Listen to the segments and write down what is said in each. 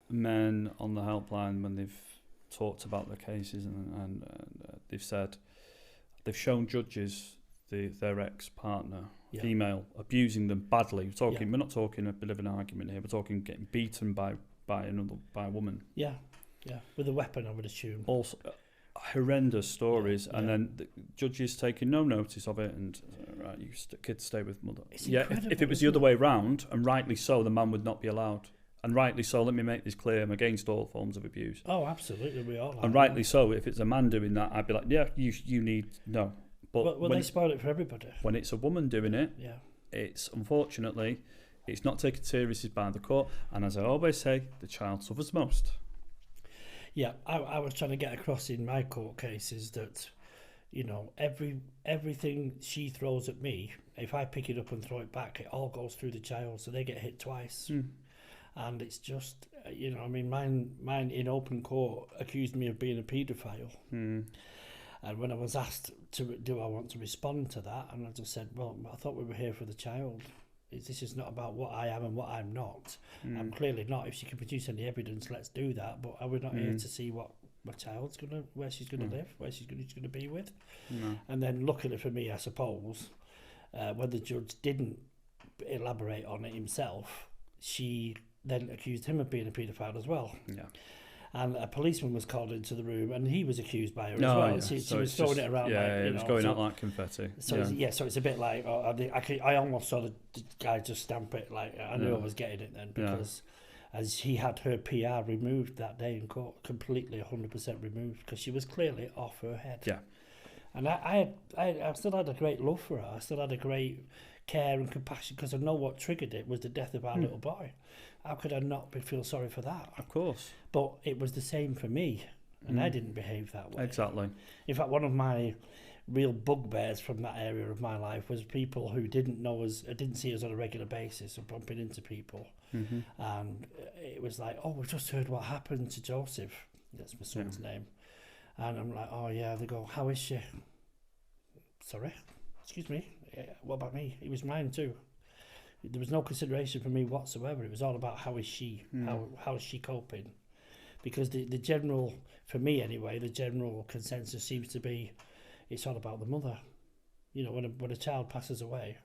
men on the helpline when they've talked about their cases, and they've said they've shown judges their ex-partner, female, abusing them badly. We're not talking a bit of an argument here. We're talking getting beaten by a woman. Yeah, with a weapon, I would assume. Also, horrendous stories, and then the judges taking no notice of it, and right, you kids stay with mother. If it was the other way round, and rightly so, the man would not be allowed. And rightly so, let me make this clear, I'm against all forms of abuse. Oh, absolutely, we are. And rightly so, if it's a man doing that, I'd be like, yeah, you need, no. But well, they spoil it for everybody. When it's a woman doing it, it's, unfortunately, it's not taken seriously by the court. And as I always say, the child suffers most. Yeah, I was trying to get across in my court cases that, you know, everything she throws at me, if I pick it up and throw it back, it all goes through the child, so they get hit twice. And it's just, you know, I mean, mine in open court accused me of being a paedophile. And when I was asked do I want to respond to that, and I just said, well, I thought we were here for the child. This is not about what I am and what I'm not. I'm clearly not. If she can produce any evidence, let's do that. But are we not here to see what my child's where she's gonna live, where she's gonna be with? And then luckily for me, I suppose, when the judge didn't elaborate on it himself, she then accused him of being a paedophile as well. And a policeman was called into the room, and he was accused by her as well. She was throwing it around. It was going out like confetti. So it's a bit like I almost saw the guy just stamp it. Like I knew I was getting it then, because as he had her PR removed that day in court, completely 100% removed, because she was clearly off her head. And I still had a great love for her. I still had a great care and compassion, because I know what triggered it was the death of our little boy. How could I not feel sorry for that? Of course. But it was the same for me, and I didn't behave that way. Exactly. In fact, one of my real bugbears from that area of my life was people who didn't know us, didn't see us on a regular basis, and bumping into people. And it was like, oh, we've just heard what happened to Joseph. That's my son's name. And I'm like, oh yeah. They go, how is she? Sorry? Excuse me? What about me? It was mine too. There was no consideration for me whatsoever. It was all about how is she, how is she coping? Because the general, for me anyway, the general consensus seems to be, it's all about the mother. You know, when a child passes away,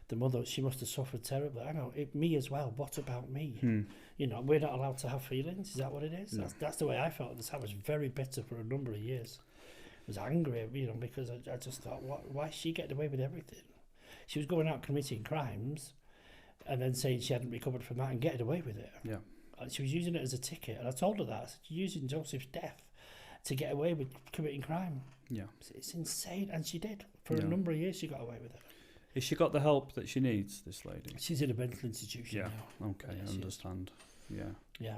the mother, she must have suffered terribly. I know, me as well. What about me? You know, we're not allowed to have feelings. Is that what it is? No. That's the way I felt. I was very bitter for a number of years. I was angry, you know, because I just thought, why is she getting away with everything? She was going out committing crimes, and then saying she hadn't recovered from that and getting away with it. And she was using it as a ticket, and I told her that. I said, you're using Joseph's death to get away with committing crime. It's insane, and she did. For a number of years, she got away with it. Has she got the help that she needs, this lady? She's in a mental institution now. Okay, I understand.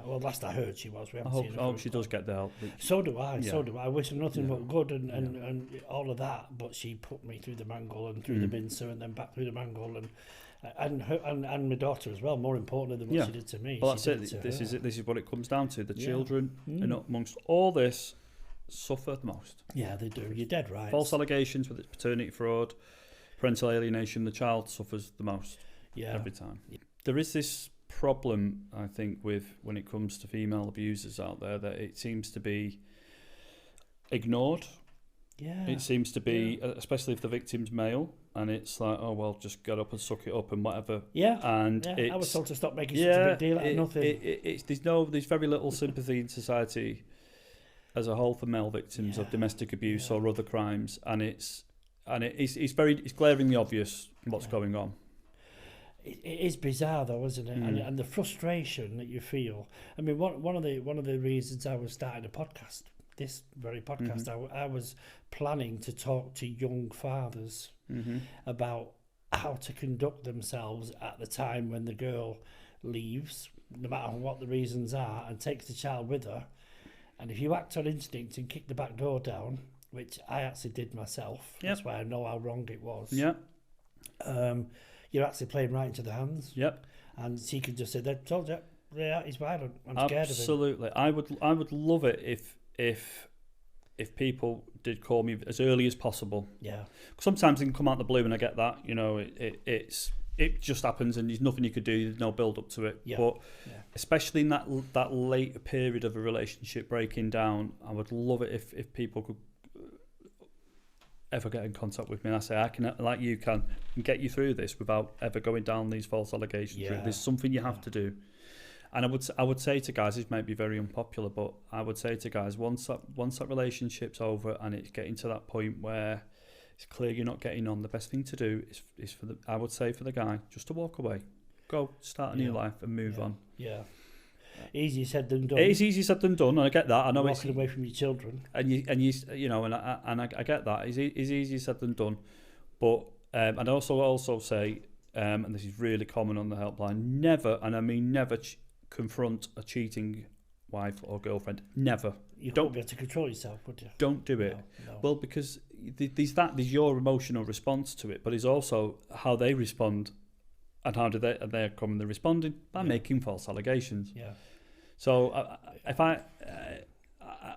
Well, last I heard she was. I hope she does get the help. So do I. I wish her nothing but good and all of that. But she put me through the mangle and through the mincer and then back through the mangle and my daughter as well. More importantly than what she did to me. Well, that's it. This is what it comes down to. The children, and amongst all this, suffer the most. Yeah, they do. You're dead right. False allegations, whether it's paternity fraud, parental alienation, the child suffers the most. Every time. There is this problem, I think, with when it comes to female abusers out there, that it seems to be ignored. It seems to be, especially if the victim's male, and it's like, oh well, just get up and suck it up and whatever. And I was told to stop making such a big deal out of nothing. There's very little sympathy in society as a whole for male victims of domestic abuse or other crimes, and it's glaringly obvious what's going on. It is bizarre though, isn't it? And the frustration that you feel. I mean, one of the reasons I was starting a podcast, this very podcast, I was planning to talk to young fathers about how to conduct themselves at the time when the girl leaves, no matter what the reasons are, and takes the child with her. And if you act on instinct and kick the back door down, which I actually did myself, that's why I know how wrong it was. You're actually playing right into the hands. And she could just say, "They told you, he's violent. I'm scared of him." Absolutely. I would love it if people did call me as early as possible. Sometimes they can come out the blue, and I get that. You know, it's it just happens and there's nothing you could do. There's no build up to it. Yeah. But Yeah. especially in that later period of a relationship breaking down, I would love it if people could ever get in contact with me and I say I can, like you can get you through this without ever going down these false allegations. Yeah. There's something you have to do. And I would say to guys, this might be very unpopular, but I would say to guys, once that relationship's over and it's getting to that point where it's clear you're not getting on, the best thing to do is I would say for the guy just to walk away, go start a new life and move on. Yeah, easier said than done. It is easier said than done, and I get that. I know walking away from your children, and you know, and I get that. It's easier said than done, but I'd also say, and this is really common on the helpline, never, and I mean never, confront a cheating wife or girlfriend. Never. You don't be able to control yourself, would you? Don't do it. No. Well, because there's your emotional response to it, but it's also how they respond, and how they're commonly responding by making false allegations. Yeah. So if I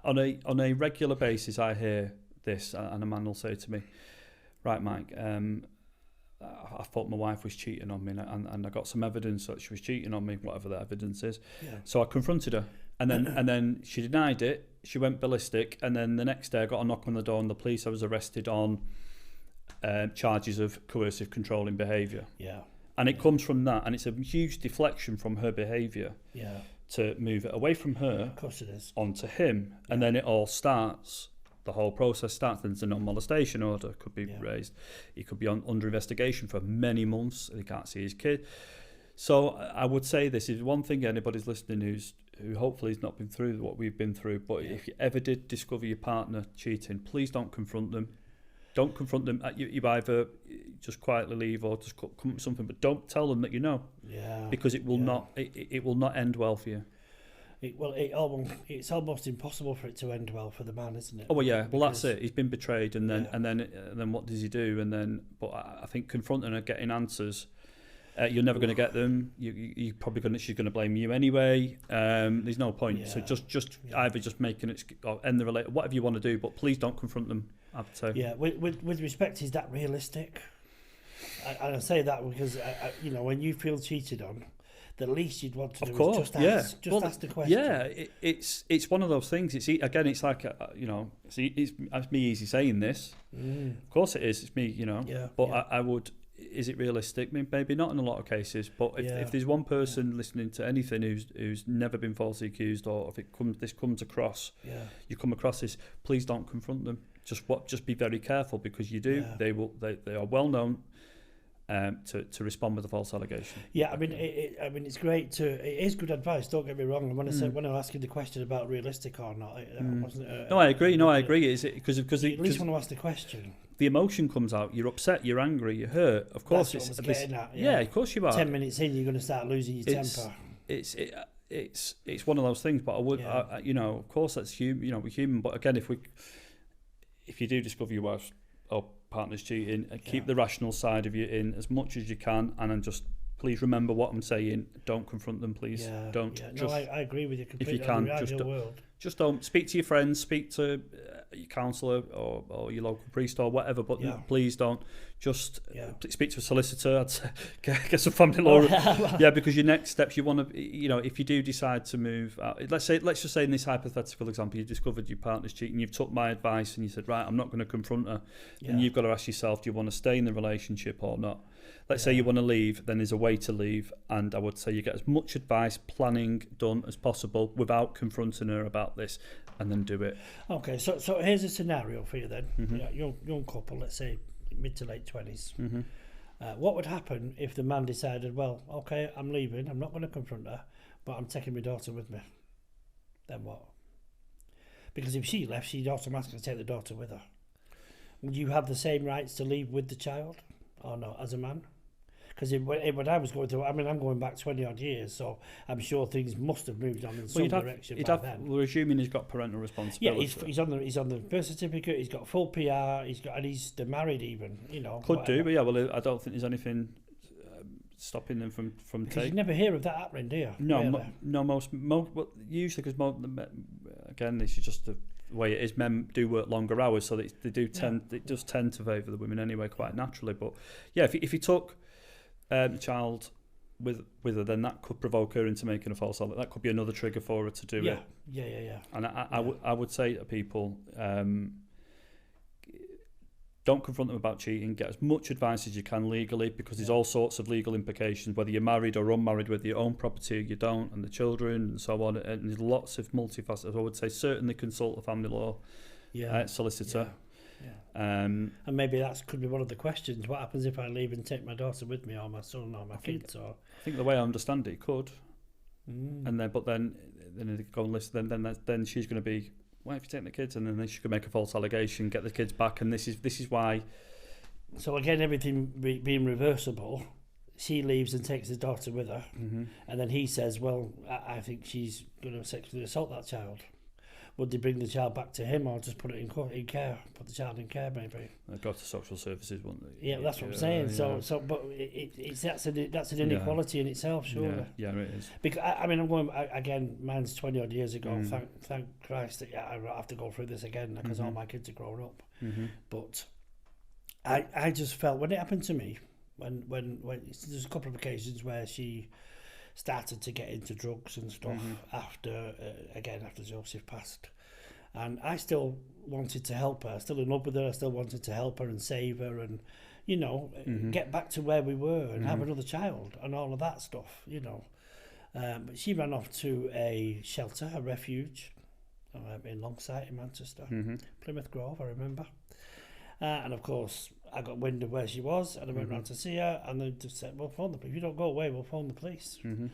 on a regular basis I hear this, and a man will say to me, "Right, Mike, I thought my wife was cheating on me, and I got some evidence that she was cheating on me, whatever that evidence is." Yeah. So I confronted her, and then she denied it. She went ballistic, and then the next day I got a knock on the door, and the police. I was arrested on charges of coercive controlling behaviour. Yeah. And it comes from that, and it's a huge deflection from her behaviour. Yeah. To move it away from her, of course it is, onto him, and then it all starts. The whole process starts. There's a non-molestation order could be raised. He could be under investigation for many months. He can't see his kid. So I would say this is one thing anybody's listening who hopefully has not been through what we've been through. But if you ever did discover your partner cheating, please don't confront them. Don't confront them. You either just quietly leave or just come up with something, but don't tell them that you know. Yeah. Because it will not. It will not end well for you. It's almost impossible for it to end well for the man, isn't it? Oh well, yeah. Well, that's it. He's been betrayed, and then what does he do? And then, but I think confronting her, getting answers, you're never going to get them. You probably she's going to blame you anyway. There's no point. Yeah. So just either just making it or end the relationship, whatever you want to do, but please don't confront them. I would say. Yeah. With respect, is that realistic? I say that because when you feel cheated on, the least you'd want to do is just ask the question. Yeah, it's one of those things. It's like it's me easy saying this. Of course it is. It's me, Yeah. But yeah. I would. Is it realistic? Maybe not in a lot of cases. But if there's one person listening to anything who's never been falsely accused, or if this comes across, you come across this, please don't confront them. Just be very careful, because you do. Yeah. They are well known. To respond with a false allegation. Yeah, I mean, it's great it is good advice. Don't get me wrong. And when I was asking the question about realistic or not, wasn't. No, I agree. I agree. Is it because at least want to ask the question? The emotion comes out. You're upset. You're angry. You're hurt. Of course, that's what I was getting at. Yeah, of course you are. 10 minutes in, you're going to start losing your temper. It's one of those things. But I would, of course, that's human. We're human. But again, if you do discover your wife's or partner's cheating, keep the rational side of you in as much as you can, and then just please remember what I'm saying. Don't confront them, please. Yeah, don't. Yeah. No, I agree with you completely. If you can, just don't speak to your friends, speak to your counsellor or your local priest or whatever, but please don't. Just speak to a solicitor. I'd say, get some family law. Because your next steps, you want to, if you do decide to move out, let's just say in this hypothetical example, you discovered your partner's cheating, you've took my advice and you said, right, I'm not going to confront her. And you've got to ask yourself, do you want to stay in the relationship or not? Let's say you want to leave, then there's a way to leave, and I would say you get as much advice, planning done as possible without confronting her about this, and then do it. Okay, so here's a scenario for you then. Mm-hmm. Young couple, let's say mid to late 20s. Mm-hmm. What would happen if the man decided, well, okay, I'm leaving, I'm not going to confront her, but I'm taking my daughter with me? Then what? Because if she left, she'd automatically take the daughter with her. Would you have the same rights to leave with the child or not as a man? Because when I was going through, I'm going back 20 odd years, so I'm sure things must have moved on in some direction by then. We're assuming he's got parental responsibility. Yeah, he's on the birth certificate. He's got full PR. They're married even. Could whatever. Do, but I don't think there's anything stopping them from taking. You never hear of that happening, do you? No, really? Usually because again, this is just the way it is. Men do work longer hours, so they do tend. It does tend to favour the women anyway, quite naturally. But yeah, if you took child with her, then that could provoke her into making a false allegation. That could be another trigger for her to do it. Yeah. And I would say to people, don't confront them about cheating. Get as much advice as you can legally, because there's all sorts of legal implications, whether you're married or unmarried, whether you own property or you don't, and the children and so on. And there's lots of multifaceted. I would say certainly consult a family law solicitor. And maybe that could be one of the questions. What happens if I leave and take my daughter with me, or my son, or my kids? I think the way I understand it could. And then they go and listen. Then she's going to be, why have you taken the kids? And then she could make a false allegation, get the kids back, and this is why. So again, everything being reversible, she leaves and takes the daughter with her, and then he says, "Well, I think she's going to sexually assault that child." Would they bring the child back to him, or just put it in care, put the child in care, maybe? They'd go to social services, wouldn't they? Yeah, that's what I'm saying. Yeah. So, but that's an inequality in itself, surely. Yeah, it is. Because I'm going again. Mine's 20 odd years ago. Thank Christ that I don't have to go through this again, because all my kids are grown up. But I just felt when it happened to me, when there's a couple of occasions where she started to get into drugs and stuff after Joseph passed, and I still wanted to help her, still in love with her, I still wanted to help her and save her, and get back to where we were and have another child and all of that stuff, but she ran off to a shelter, a refuge in Longsight in Manchester, Plymouth Grove, I remember, and of course I got wind of where she was, and I went round to see her, and they just said, "Well, phone the police. If you don't go away, we'll phone the police." And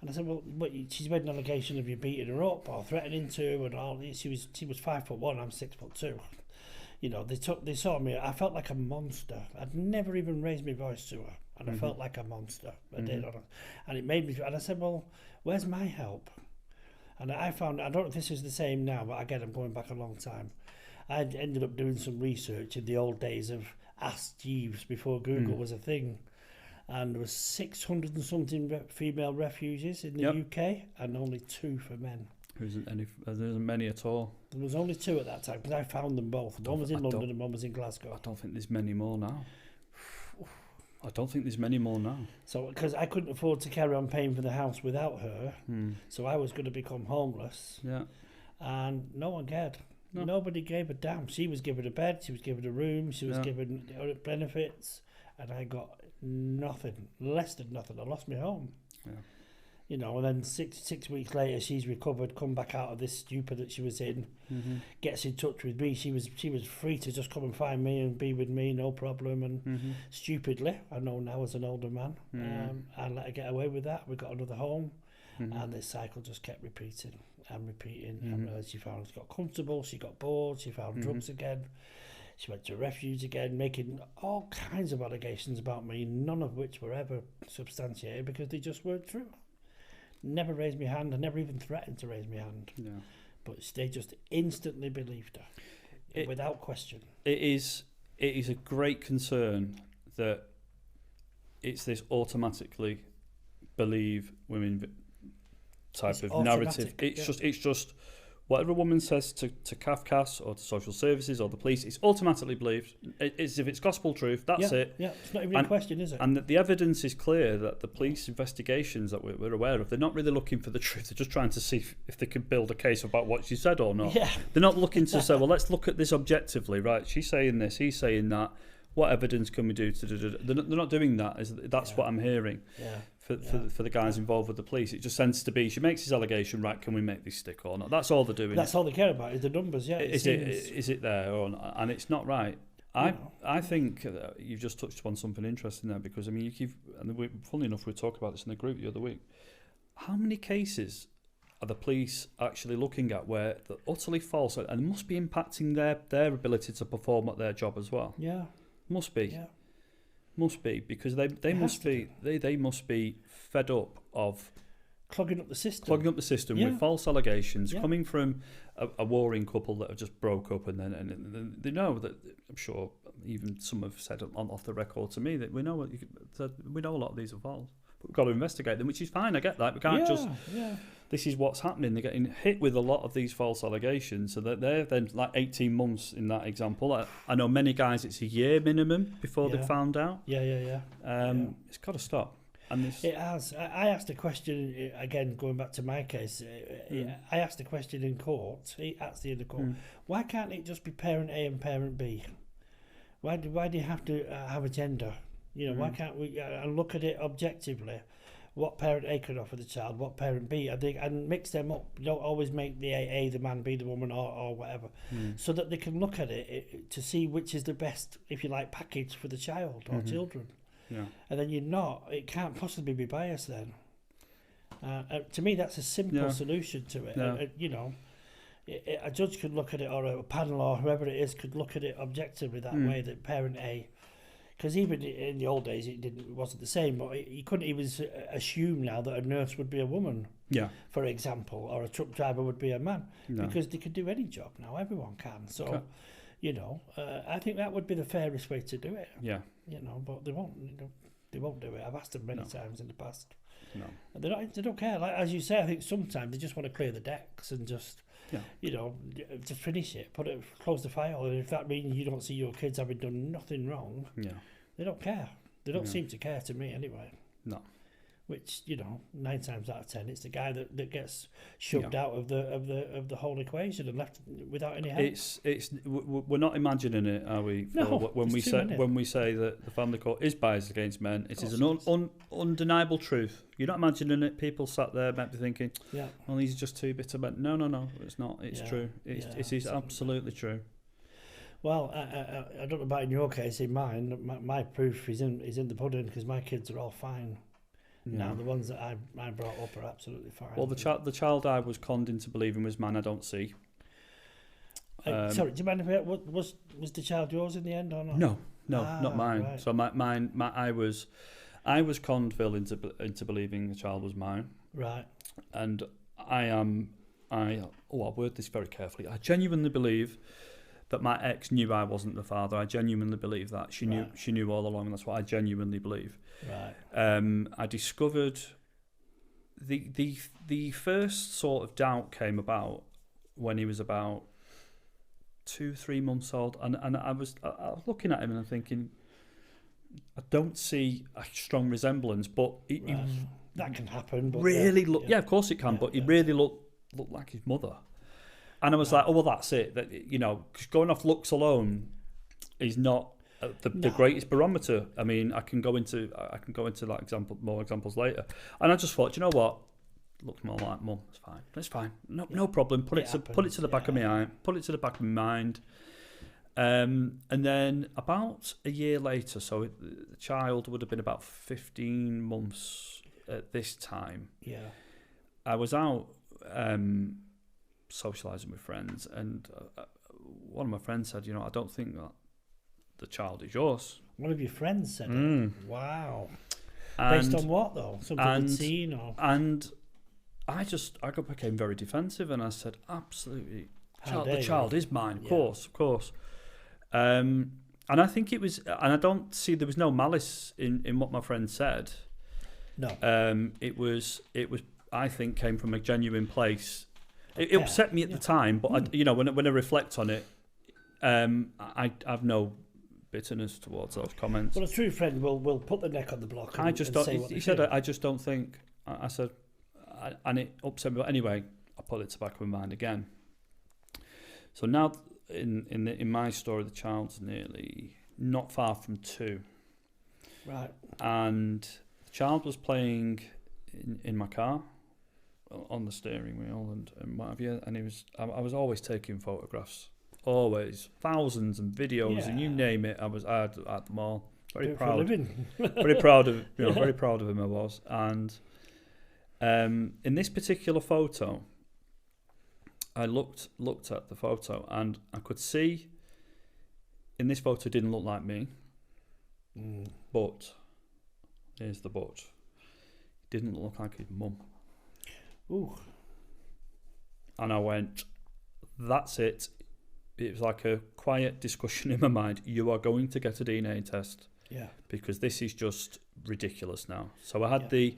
I said, "Well, she's made an allegation of you beating her up or threatening to, and all. She was 5'1", I'm 6'2". They saw me. I felt like a monster. I'd never even raised my voice to her, and I felt like a monster. I did, and it made me. And I said, "Well, where's my help?" And I found, I don't know if this is the same now, but again, I'm going back a long time. I ended up doing some research in the old days of Ask Jeeves, before Google was a thing, and there was 600 and something female refugees in the UK, and only 2 for men. There isn't many at all. There was only 2 at that time, because I found them both. One was in London and one was in Glasgow. I don't think there's many more now. So, because I couldn't afford to carry on paying for the house without her, so I was going to become homeless. Yeah. And no one cared. No. Nobody gave a damn. She was given a bed, she was given a room, she was given benefits, and I got nothing, less than nothing. I lost my home. Yeah. And then six weeks later, she's recovered, come back out of this stupor that she was in, gets in touch with me. She was free to just come and find me and be with me, no problem. And stupidly, I know now as an older man, I let her get away with that. We got another home, and this cycle just kept repeating. And she found she got comfortable, she got bored, she found drugs again, she went to a refuge again, making all kinds of allegations about me, none of which were ever substantiated because they just weren't true. Never raised my hand, I never even threatened to raise my hand. Yeah. But they just instantly believed her, without question. It is a great concern that it's this automatically believe women type of narrative. It's just whatever a woman says to CAFCAS or to social services or the police, it's automatically believed. It's if it's gospel truth, that's it. Yeah, it's not even a question, is it? And the evidence is clear that the police investigations that we're aware of, they're not really looking for the truth. They're just trying to see if they can build a case about what she said or not. Yeah. They're not looking to say, well, let's look at this objectively, right? She's saying this, he's saying that. What evidence can we do to do? They're not doing that. That's what I'm hearing. Yeah. For the guys involved with the police, it just tends to be she makes his allegation, right? Can we make this stick or not? That's all they're doing. That's all they care about is the numbers. Yeah, is it there or not? And it's not right. I think you've just touched upon something interesting there, because I mean, funnily enough, we talked about this in the group the other week. How many cases are the police actually looking at where they're utterly false and must be impacting their ability to perform at their job as well? Yeah, must be. Yeah. Must be, because they must be fed up of clogging up the system with false allegations coming from a warring couple that have just broke up, and then they know that. I'm sure even some have said off the record to me that we know a lot of these are false, but we've got to investigate them, which is fine. I get that. We can't this is what's happening. They're getting hit with a lot of these false allegations, so that they're then like 18 months in that example. I know many guys, it's a year minimum before they've found out. Yeah. It's got to stop. And it has. I asked a question, again, going back to my case. I asked a question in court. He asked the other court, why can't it just be parent A and parent B? Why do you have to have a gender? Why can't we look at it objectively? What parent A could offer the child, what parent B, and mix them up. You don't always make the A the man, B the woman, or whatever, so that they can look at it to see which is the best, if you like, package for the child or children. Yeah. And then it can't possibly be biased then. To me, that's a simple solution to it. Yeah. A judge could look at it, or a panel, or whoever it is, could look at it objectively that way, that parent A. Because even in the old days, it wasn't the same. But you couldn't even assume now that a nurse would be a woman, for example, or a truck driver would be a man, because they could do any job now. Everyone can. So, I think that would be the fairest way to do it. Yeah. But they won't. They won't do it. I've asked them many times in the past. No. They don't care. Like, as you say, I think sometimes they just want to clear the decks and just. Just finish it, close the file, and if that means you don't see your kids having done nothing wrong, they don't care. They don't seem to care, to me anyway. No. Which 9 times out of 10, it's the guy that gets shoved out of the whole equation and left without any help. We're not imagining it, are we? No. When we say that the family court is biased against men, it is an undeniable truth. You're not imagining it. People sat there might be thinking, well, these are just two bitter men. No, it's not. It's true. It is absolutely true. Well, I don't know about in your case. In mine, my proof is in the pudding, because my kids are all fine. Now the ones that I brought up are absolutely fine. Well, the child I was conned into believing was man I don't see. Sorry, do you mind if was the child yours in the end or not? No, not mine. Right. So I was conned, Phil, into believing the child was mine. Right. And I'll word this very carefully. I genuinely believe that my ex knew I wasn't the father. I genuinely believe that. She knew all along, and that's what I genuinely believe. Right. I discovered the first sort of doubt came about when he was about 2-3 months old, and I was looking at him and I'm thinking, I don't see a strong resemblance, but that can happen. But really of course it can, but he really looked like his mother. And I was like, oh, well, that's it. That, cause going off looks alone is not the greatest barometer. I mean, I can go into that example, more examples later. And I just thought, you know what? Looks more like mum. It's fine. No problem. Put it to the back of my eye. Put it to the back of my mind. And then about a year later, so the child would have been about 15 months at this time. Yeah. I was out socialising with friends, and one of my friends said, I don't think that the child is yours. One of your friends said it? Wow. Based on what, though? Something you'd seen? Or? And I became very defensive, and I said, absolutely, the child is mine, of course. And I think it was, and I don't see, there was no malice in what my friend said. No. It was, I think, came from a genuine place. It upset me at the time, but when I reflect on it, I have no bitterness towards those comments. Well, a true friend will put the neck on the block. I just don't. He said, "I just don't think." I said, and it upset me. But anyway, I put it to the back of my mind again. So now, in my story, the child's nearly not far from 2. Right. And the child was playing in my car, on the steering wheel and what have you, and I was always taking photographs, always thousands and videos and you name it. I had them all. Very proud of very proud of him I was. And in this particular photo, I looked at the photo and I could see in this photo it didn't look like me, but here's the but. It didn't look like his mum. Ooh. And I went, that's it. It was like a quiet discussion in my mind. You are going to get a DNA test. Yeah. Because this is just ridiculous now. So I had the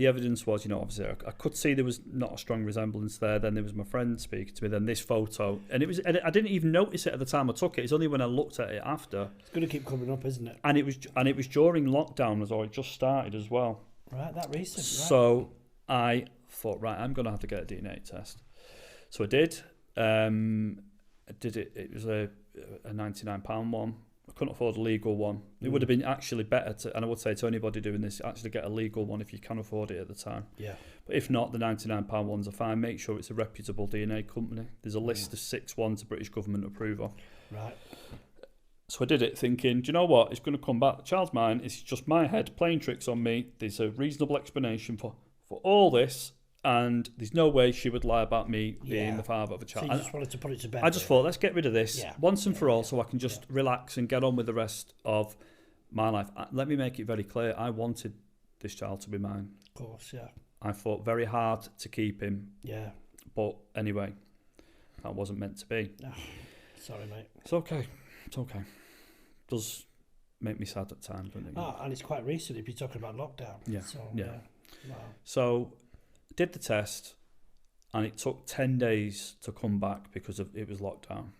the evidence was, obviously I could see there was not a strong resemblance there. Then there was my friend speaking to me. Then this photo, and I didn't even notice it at the time I took it. It's only when I looked at it after. It's going to keep coming up, isn't it? And it was during lockdown as well. It just started as well. Right, that recent. So I thought, right, I'm going to have to get a DNA test. So I did. I did it. It was a £99 one. I couldn't afford a legal one. It would have been actually better to, and I would say to anybody doing this, actually get a legal one if you can afford it at the time. Yeah. But if not, the £99 ones are fine. Make sure it's a reputable DNA company. There's a list of 6 ones the British government approve of. Right. So I did it thinking, do you know what? It's going to come back. The child's mine. It's just my head playing tricks on me. There's a reasonable explanation for all this. And there's no way she would lie about me being the father of a child. So you just wanted to put it to bed. I just thought, let's get rid of this once and for all, so I can just relax and get on with the rest of my life. Let me make it very clear. I wanted this child to be mine. Of course, yeah. I fought very hard to keep him. Yeah. But anyway, that wasn't meant to be. Oh, sorry, mate. It's okay. It's okay. It does make me sad at times, doesn't it? And it's quite recent if you're talking about lockdown. Yeah. So, yeah. Wow. So did the test, and it took 10 days to come back because it was lockdown.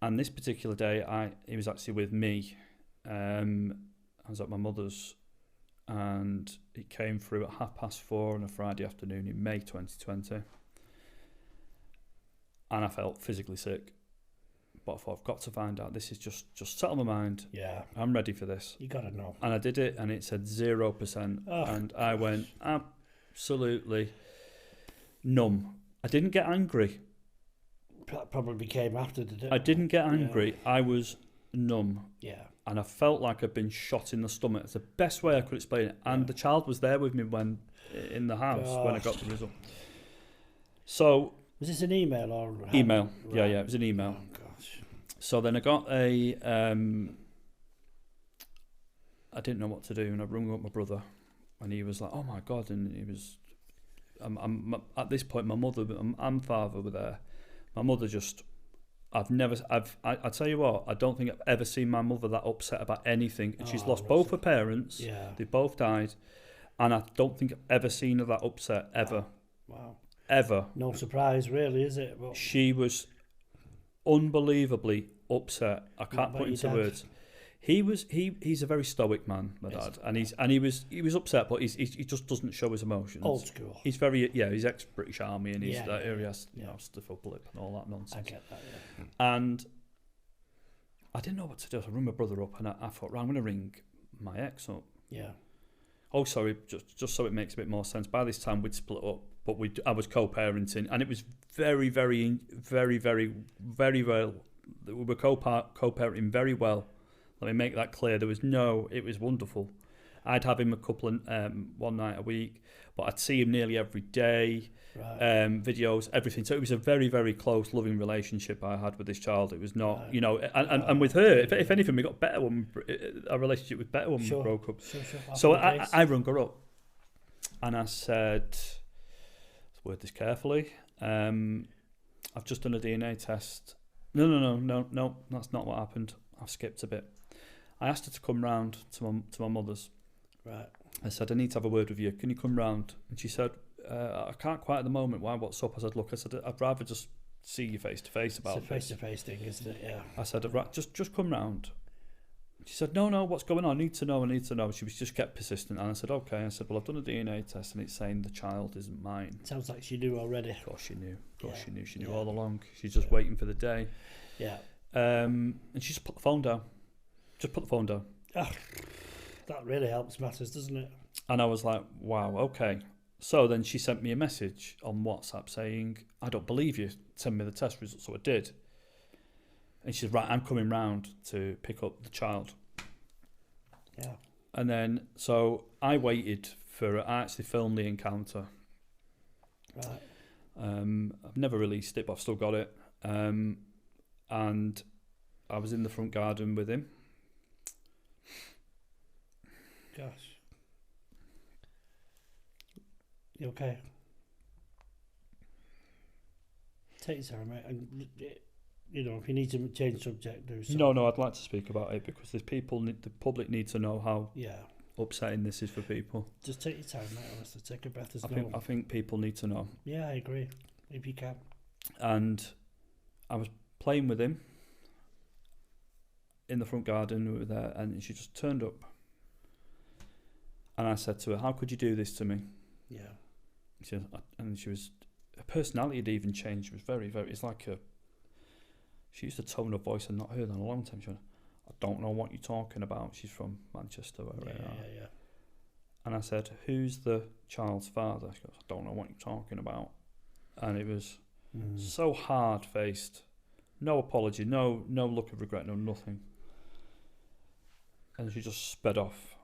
And this particular day, he was actually with me. I was at my mother's, and it came through at 4:30 on a Friday afternoon in May 2020. And I felt physically sick, but I thought, I've got to find out. This is just settle my mind. Yeah, I'm ready for this. You gotta know. And I did it, and it said 0%, and I went absolutely numb. I didn't get angry. That probably came after, did it? I didn't get angry. Yeah. I was numb. Yeah. And I felt like I'd been shot in the stomach. It's the best way I could explain it. And the child was there with me when in the house when I got the result. So was this an email or email? Right. Yeah, it was an email. Oh gosh. So then I got a I didn't know what to do, and I rung up my brother, and he was like, "Oh my God!" And he was, I'm at this point, my mother and father were there. My mother just, I tell you what, I don't think I've ever seen my mother that upset about anything. And she's lost both her parents. Yeah. They both died, and I don't think I've ever seen her that upset ever. Wow. Ever. No surprise, really, is it? But she was unbelievably upset. I can't put into words. He's a very stoic man, my dad, and he was upset, but he just doesn't show his emotions. Old school. He's very he's ex-British Army, and he's he has stiff upper lip and all that nonsense. I get that. Yeah. And I didn't know what to do. So I rang my brother up, and I thought, right, I'm going to ring my ex up. Yeah. Oh, sorry, just so it makes a bit more sense. By this time, we'd split up, but I was co-parenting, and it was very, very, very, very, very well. We were co-parenting very well. Let me make that clear. It was wonderful. I'd have him a couple of one night a week, but I'd see him nearly every day. Right. Videos, everything. So it was a very, very close, loving relationship I had with this child. It was not, and with her, if anything, we got better when our relationship was better when we broke up. Sure. So I rung her up, and I said, let's word this carefully. I've just done a DNA test. No, that's not what happened. I've skipped a bit. I asked her to come round to my mother's. Right. I said, I need to have a word with you. Can you come round? And she said, I can't quite at the moment. Why? What's up? I said, look, I'd rather just see you face to face about this. It's a face to face thing, isn't it? Yeah. I said, just come round. She said, no, what's going on? I need to know. She was just kept persistent, and I said, okay. I said, well, I've done a DNA test, and it's saying the child isn't mine. Sounds like she knew already. Of course she knew. She knew all along. She's just waiting for the day. Yeah. And she just put the phone down. Oh, that really helps matters, doesn't it? And I was like, wow, okay. So then she sent me a message on WhatsApp saying, I don't believe you. Send me the test results. So I did. And she said, right, I'm coming round to pick up the child. Yeah. And then, so I waited I actually filmed the encounter. Right. I've never released it, but I've still got it. And I was in the front garden with him. Gosh. You okay? Take your time, mate. And, if you need to change subject, do so. No, I'd like to speak about it because the public need to know how upsetting this is for people. Just take your time, mate. Honestly, take a breath. I think people need to know. Yeah, I agree. If you can. And I was playing with him in the front garden. We were there, and she just turned up. And I said to her, "How could you do this to me?" Yeah. Her personality had even changed. She was very, very. It's like she used a tone of voice I'd not heard in a long time. She went, "I don't know what you're talking about." She's from Manchester. Yeah. And I said, "Who's the child's father?" She goes, "I don't know what you're talking about." And it was so hard-faced. No apology, no look of regret, no nothing. And she just sped off.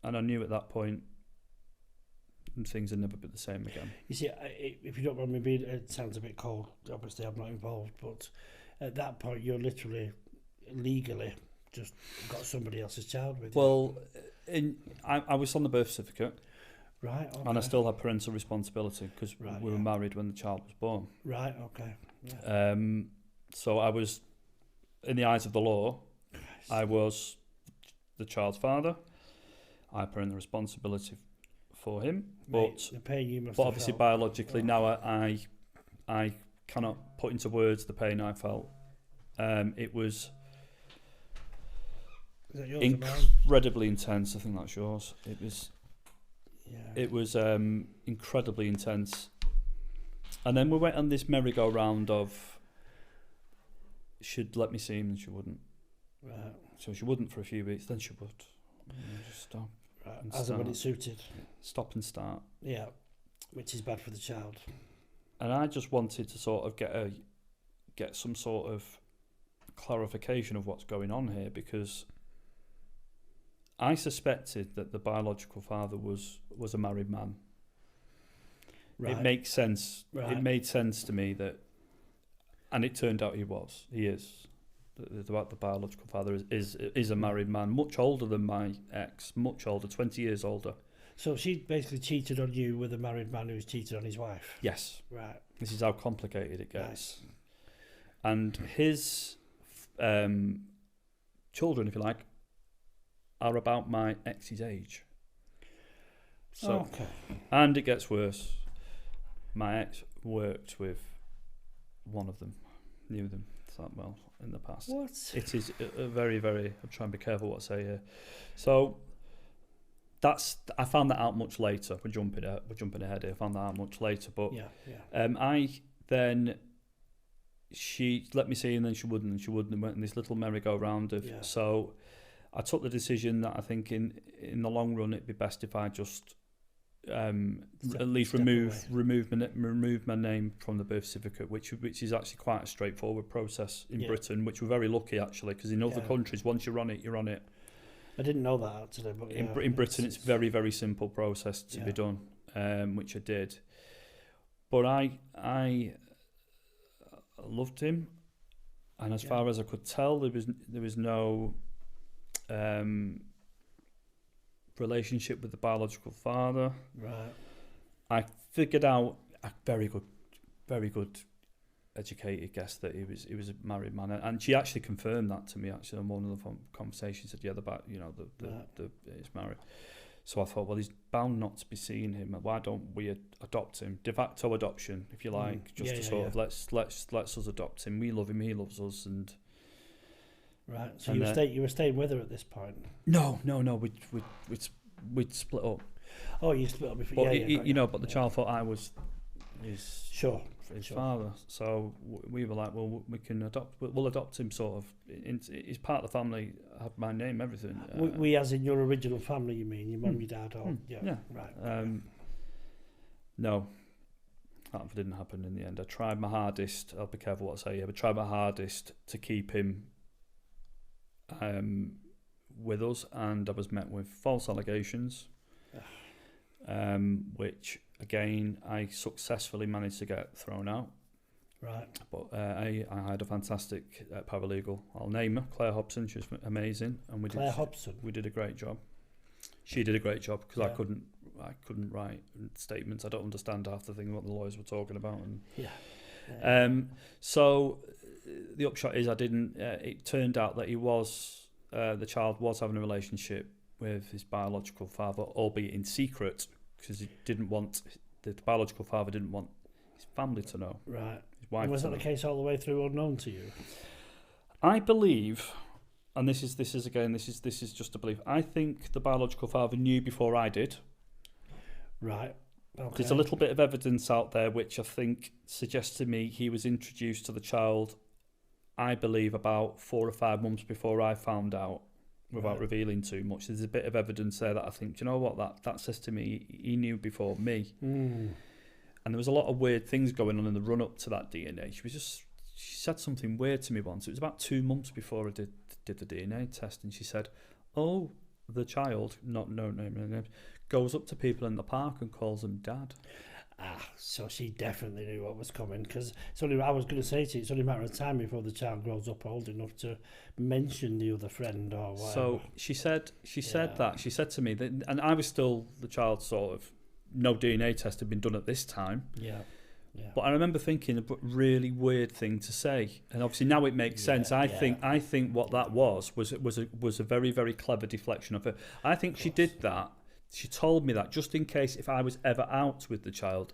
And I knew at that point things had never been the same again. You see, if you don't mind me being, it sounds a bit cold. Obviously, I'm not involved, but at that point, you're literally, legally, just got somebody else's child with you. Well, I was on the birth certificate. Right, okay. And I still had parental responsibility because we were married when the child was born. Right, okay. Yeah. So I was, in the eyes of the law, I was the child's father. I had parental responsibility for him. Mate, the pain you must but have obviously felt. biologically, now I cannot put into words the pain I felt. It was incredibly intense. I think that's yours. It was incredibly intense. And then we went on this merry-go-round of she'd let me see him and she wouldn't. Right. So she wouldn't for a few weeks, then she would. Just stop. Right. As and when it suited. Stop and start. Yeah, which is bad for the child. And I just wanted to sort of get some sort of clarification of what's going on here, because I suspected that the biological father was a married man. Right. It makes sense. Right. It made sense to me that, and it turned out he is. The biological father is a married man, much older than my ex, much older, 20 years older. So she basically cheated on you with a married man who's cheated on his wife? Yes. Right. This is how complicated it gets. Nice. And his children, if you like, are about my ex's age. So, okay. And it gets worse. My ex worked with one of them, knew them that well in the past. What? It is a very, very, I'm trying to be careful what I say here. So I found that out much later. We're jumping ahead here. I found that out much later, but she let me see, and then she wouldn't, and went in this little merry-go-round of. So I took the decision that I think in the long run it'd be best if I just at least remove my name from the birth certificate, which is actually quite a straightforward process in Britain, which we're very lucky actually, because in other countries once you're on it. I didn't know that actually, but in Britain it's very, very simple process to be done, which I did. But I loved him, and as far as I could tell, there was no relationship with the biological father. Right. I figured out a very good educated guess that he was a married man, and she actually confirmed that to me actually on one of the conversations. Said about he's married. So I thought, well, he's bound not to be seeing him. Why don't we adopt him? De facto adoption, if you like, of let's us adopt him. We love him, he loves us, and. Right. So you were staying with her at this point? No. We'd split up. Oh, you split up before. But the child thought I was his father. So we were like, well, we can adopt. We'll adopt him. Sort of. He's part of the family. Have my name, everything. We, as in your original family, you mean your mum, your dad, or right? No. That didn't happen in the end. I tried my hardest. I'll be careful what I say here. But tried my hardest to keep him. With us, and I was met with false allegations, which again I successfully managed to get thrown out. Right. But I had a fantastic paralegal. I'll name her, Claire Hobson. She was amazing, and we did a great job. She did a great job because I couldn't write statements. I don't understand half the thing what the lawyers were talking about, and so. The upshot is I didn't. It turned out that he was the child was having a relationship with his biological father, albeit in secret, because he didn't want the biological father didn't want his family to know. Right. His wife. And was that the case all the way through, unknown to you? I believe, and this is just a belief. I think the biological father knew before I did. Right. Okay. There's a little bit of evidence out there which I think suggests to me he was introduced to the child, I believe, about 4 or 5 months before I found out, without revealing too much. There's a bit of evidence there that I think, do you know what, that says to me he knew before me. And there was a lot of weird things going on in the run-up to that DNA. She said something weird to me once. It was about 2 months before I did the DNA test, and she said, "Oh, the child, not no name, goes up to people in the park and calls them dad." So she definitely knew what was coming, because I was going to say to you, it's only a matter of time before the child grows up old enough to mention the other friend or whatever. So she said that. She said to me that, and I was still the child, sort of, no DNA test had been done at this time. Yeah. But I remember thinking a really weird thing to say, and obviously now it makes sense. I think what that was a very, very clever deflection of her. I think she did that. She told me that just in case if I was ever out with the child,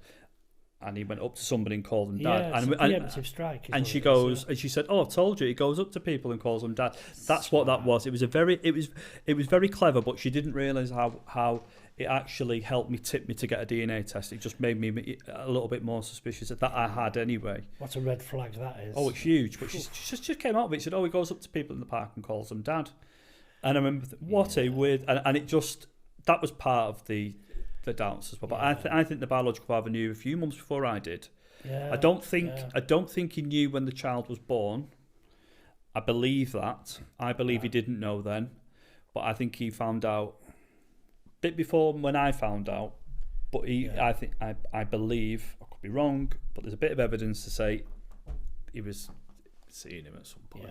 and he went up to somebody and called him dad. Yeah, it's a preemptive strike. And she goes, and she said, "Oh, I've told you." He goes up to people and calls them dad. That's what that was. It was very clever, but she didn't realise how it actually helped tip me to get a DNA test. It just made me a little bit more suspicious that I had anyway. What a red flag that is. Oh, it's huge. But she just came out of it. She said, "Oh, he goes up to people in the park and calls them dad." And I remember, a weird, and it just, that was part of the doubts as well. But I think the biological father knew a few months before I did. Yeah, I don't think he knew when the child was born. I believe that. I believe he didn't know then, but I think he found out a bit before when I found out. But I believe, I could be wrong, but there's a bit of evidence to say he was seeing him at some point.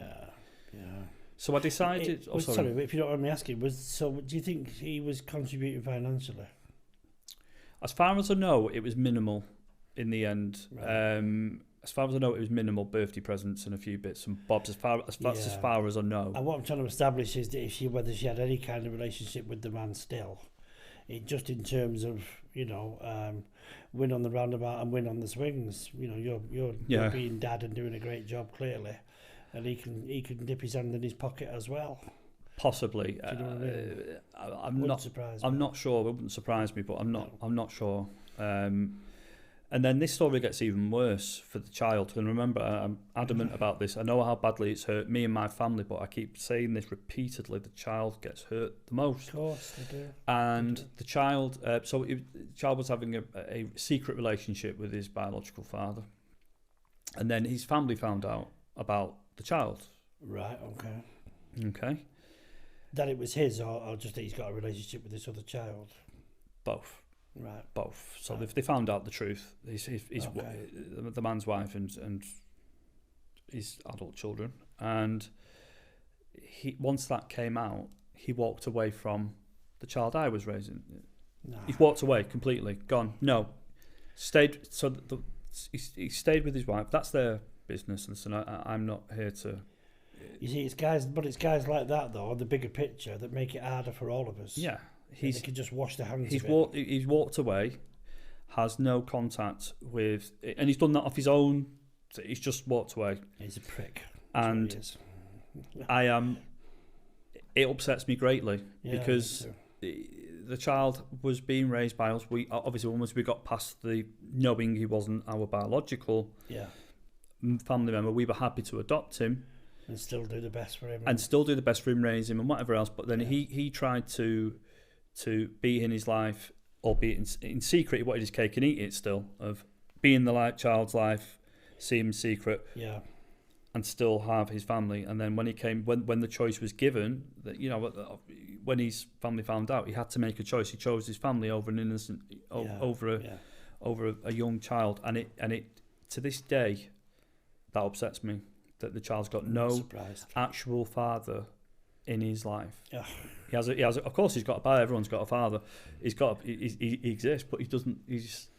Yeah. So I decided. Sorry, if you don't mind me asking, do you think he was contributing financially? As far as I know, it was minimal in the end. Right. As far as I know, it was minimal birthday presents and a few bits and bobs. As far as I know. And what I'm trying to establish is that whether she had any kind of relationship with the man still, just in terms of win on the roundabout and win on the swings. You're being dad and doing a great job clearly, and he can dip his hand in his pocket as well. Possibly. Do you know what I mean? I'm not sure. It wouldn't surprise me, but I'm not sure. And then this story gets even worse for the child. And remember, I'm adamant about this. I know how badly it's hurt me and my family, but I keep saying this repeatedly. The child gets hurt the most. Of course, they do. And the child, the child was having a secret relationship with his biological father, and then his family found out about the child. Right. Okay. That it was his, or just that he's got a relationship with this other child? Both. Right. Both. So they found out the truth. The man's wife and his adult children. And once that came out, he walked away from the child I was raising. No. He walked away completely. Gone. No. Stayed. So he stayed with his wife. That's their business. Listen, I'm not here to... You see, it's guys like that, though, on the bigger picture, that make it harder for all of us. Yeah. They can just wash their hands of it. He's walked away, has no contact with... And he's done that off his own. So he's just walked away. He's a prick. And it upsets me greatly because the child was being raised by us. We obviously, once we got past the knowing he wasn't our biological family member, we were happy to adopt him. And still do the best for him. Raise him and whatever else. But then he tried to be in his life, albeit in secret. He wanted his cake and eat it still, of being the child's life, see him in secret, and still have his family. And then when the choice was given, that when his family found out, he had to make a choice. He chose his family over an innocent, over a young child, and it to this day, that upsets me. That the child's got no actual father in his life. Yeah. He has. Of course, he's got a father. Everyone's got a father. He exists, but he doesn't. He's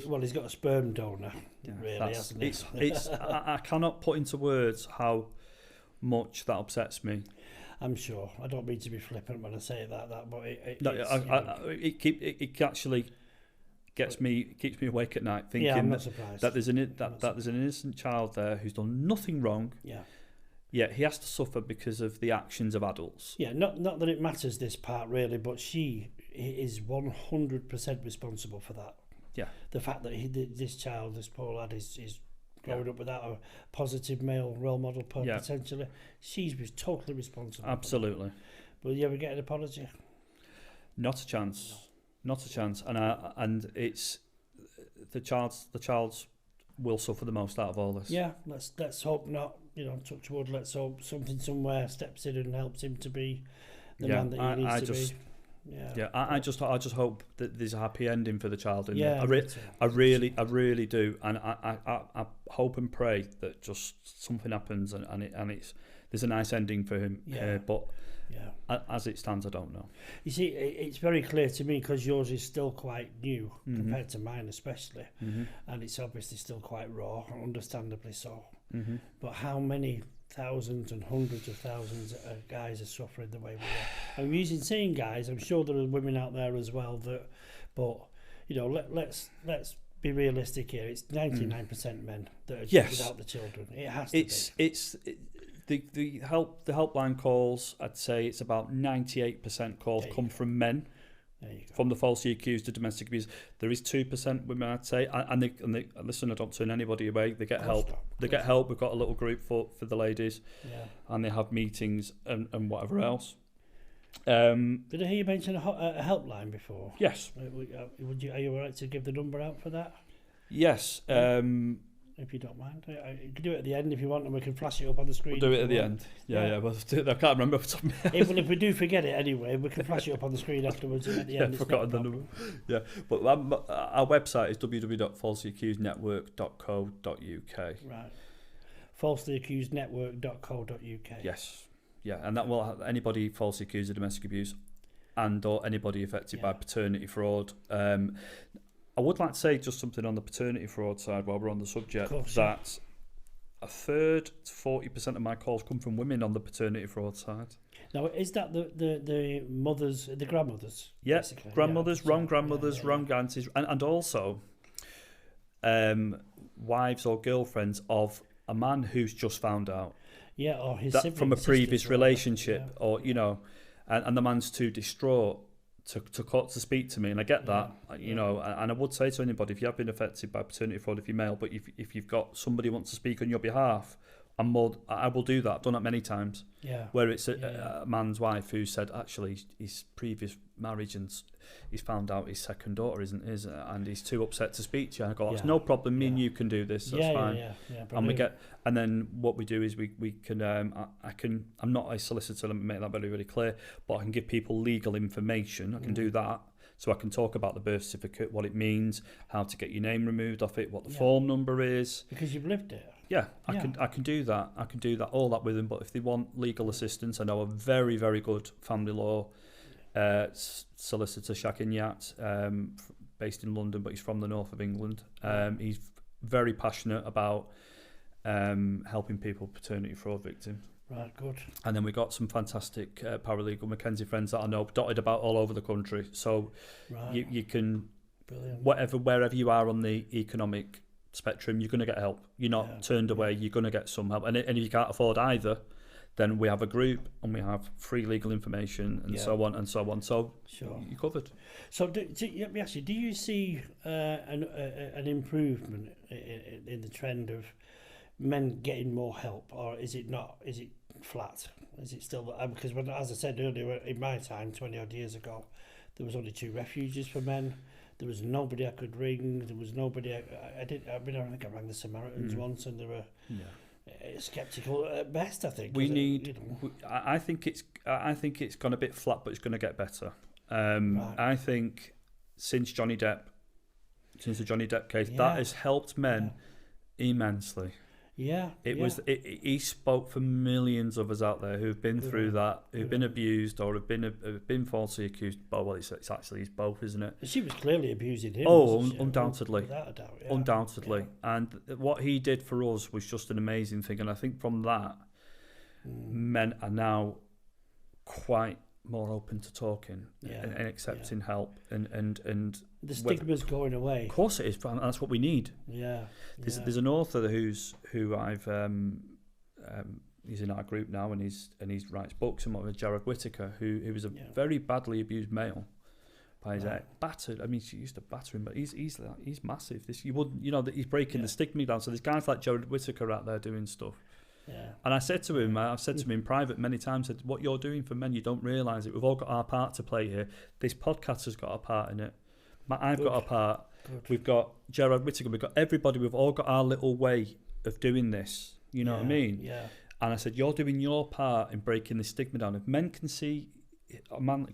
got a sperm donor. Really, hasn't he? I cannot put into words how much that upsets me. I'm sure. I don't mean to be flippant when I say that, but it actually keeps me awake at night thinking I'm not surprised. that there's an innocent child there who's done nothing wrong. Yeah. Yet he has to suffer because of the actions of adults. Yeah, not that it matters this part really, but she is 100% responsible for that. Yeah. The fact that this child, this poor lad, is growing up without a positive male role model potentially, she's totally responsible. Absolutely. Will you ever get an apology? Not a chance. No. Not a chance. And it's the child's will suffer the most out of all this. Yeah, let's hope not. Touch wood. Let's hope something somewhere steps in and helps him to be the man that he needs to be. Yeah. I just hope that there's a happy ending for the child. Yeah, I really do, and I hope and pray that just something happens and there's a nice ending for him. But as it stands, I don't know. You see, it's very clear to me because yours is still quite new compared to mine, especially, and it's obviously still quite raw, understandably so. But how many thousands and hundreds of thousands of guys are suffering the way we are? I'm using saying guys. I'm sure there are women out there as well but let's be realistic here. It's 99% men that are without the children. It has to be. The helpline calls, I'd say it's about 98% calls come from men. From the falsely accused of domestic abuse. There is 2% women, I'd say, and they listen, I don't turn anybody away. They get help. Get help. We've got a little group for the ladies, and they have meetings and whatever else. Did I hear you mention a helpline before? Yes. Are you all right to give the number out for that? Yes. If you don't mind, you can do it at the end if you want, and we can flash it up on the screen. We'll do it at the end. Yeah. Well, I can't remember off the top of my head. If we do forget it anyway, we can flash it up on the screen afterwards. At the end, I've forgotten the number. Yeah, but our website is www.falselyaccusednetwork.co.uk. Right. Falselyaccusednetwork.co.uk. Yes. Yeah, and that will have anybody falsely accused of domestic abuse or anybody affected by paternity fraud. I would like to say just something on the paternity fraud side while we're on the subject, that a third to 40% of my calls come from women on the paternity fraud side. Now, is that the mothers, the grandmothers? Yes, grandmothers, wrong grandmothers, wrong aunties, and also wives or girlfriends of a man who's just found out. Yeah, or his that from a previous relationship, or and the man's too distraught to speak to me, and I get that, and I would say to anybody, if you have been affected by paternity fraud, if you're male, but if you've got somebody who wants to speak on your behalf, I will do that. I've done that many times. Where it's a man's wife who said actually his previous marriage and he's found out his second daughter isn't his, and he's too upset to speak to you. I go, it's no problem. Me and you can do this. That's fine. And then what we do is we can. I'm not a solicitor. Let me make that very, very clear. But I can give people legal information. I can do that. So I can talk about the birth certificate, what it means, how to get your name removed off it, what the form number is. Because you've lived it. I can do that. I can do that, all that with them. But if they want legal assistance, I know a very, very good family law solicitor, Shakin Yat, based in London, but he's from the north of England. He's very passionate about helping people paternity fraud victims. Right, good. And then we got some fantastic paralegal Mackenzie friends that I know dotted about all over the country. So you can, wherever you are on the economic spectrum, you're going to get help. You're not turned away. You're going to get some help. And if you can't afford either, then we have a group and we have free legal information and so on and so on. So you're covered. So let me ask you, do you see an improvement in the trend of men getting more help, or is it not? Is it flat? Is it still? Because as I said earlier, in my time, 20 odd years ago, there was only 2 refuges for men. There was nobody I could ring. There was nobody. I think I rang the Samaritans once, and they were sceptical at best. I think I think it's gone a bit flat, but it's going to get better. I think since the Johnny Depp case, that has helped men immensely. He spoke for millions of us out there who've been through that, who've been abused or have been falsely accused. Well, it's actually both, isn't it? She was clearly abusing him. Undoubtedly, without a doubt, undoubtedly. And what he did for us was just an amazing thing. And I think from that, men are now quite more open to talking and accepting help and the stigma's going away. Of course it is, and that's what we need. There's an author who I've he's in our group now, and he writes books, and with Jared Whittaker, who was a very badly abused male by his ex, battered. I mean, she used to batter him, but he's massive. This that he's breaking the stigma down. So there's guys like Jared Whittaker out there doing stuff. Yeah. And I said to him, I've said to him in private many times, said, what you're doing for men, you don't realise it. We've all got our part to play here. This podcast has got a part in it. I've got a part. Good. We've got Gerard Whittaker. We've got everybody. We've all got our little way of doing this. You know what I mean? Yeah. And I said, you're doing your part in breaking the stigma down. If men can see a man,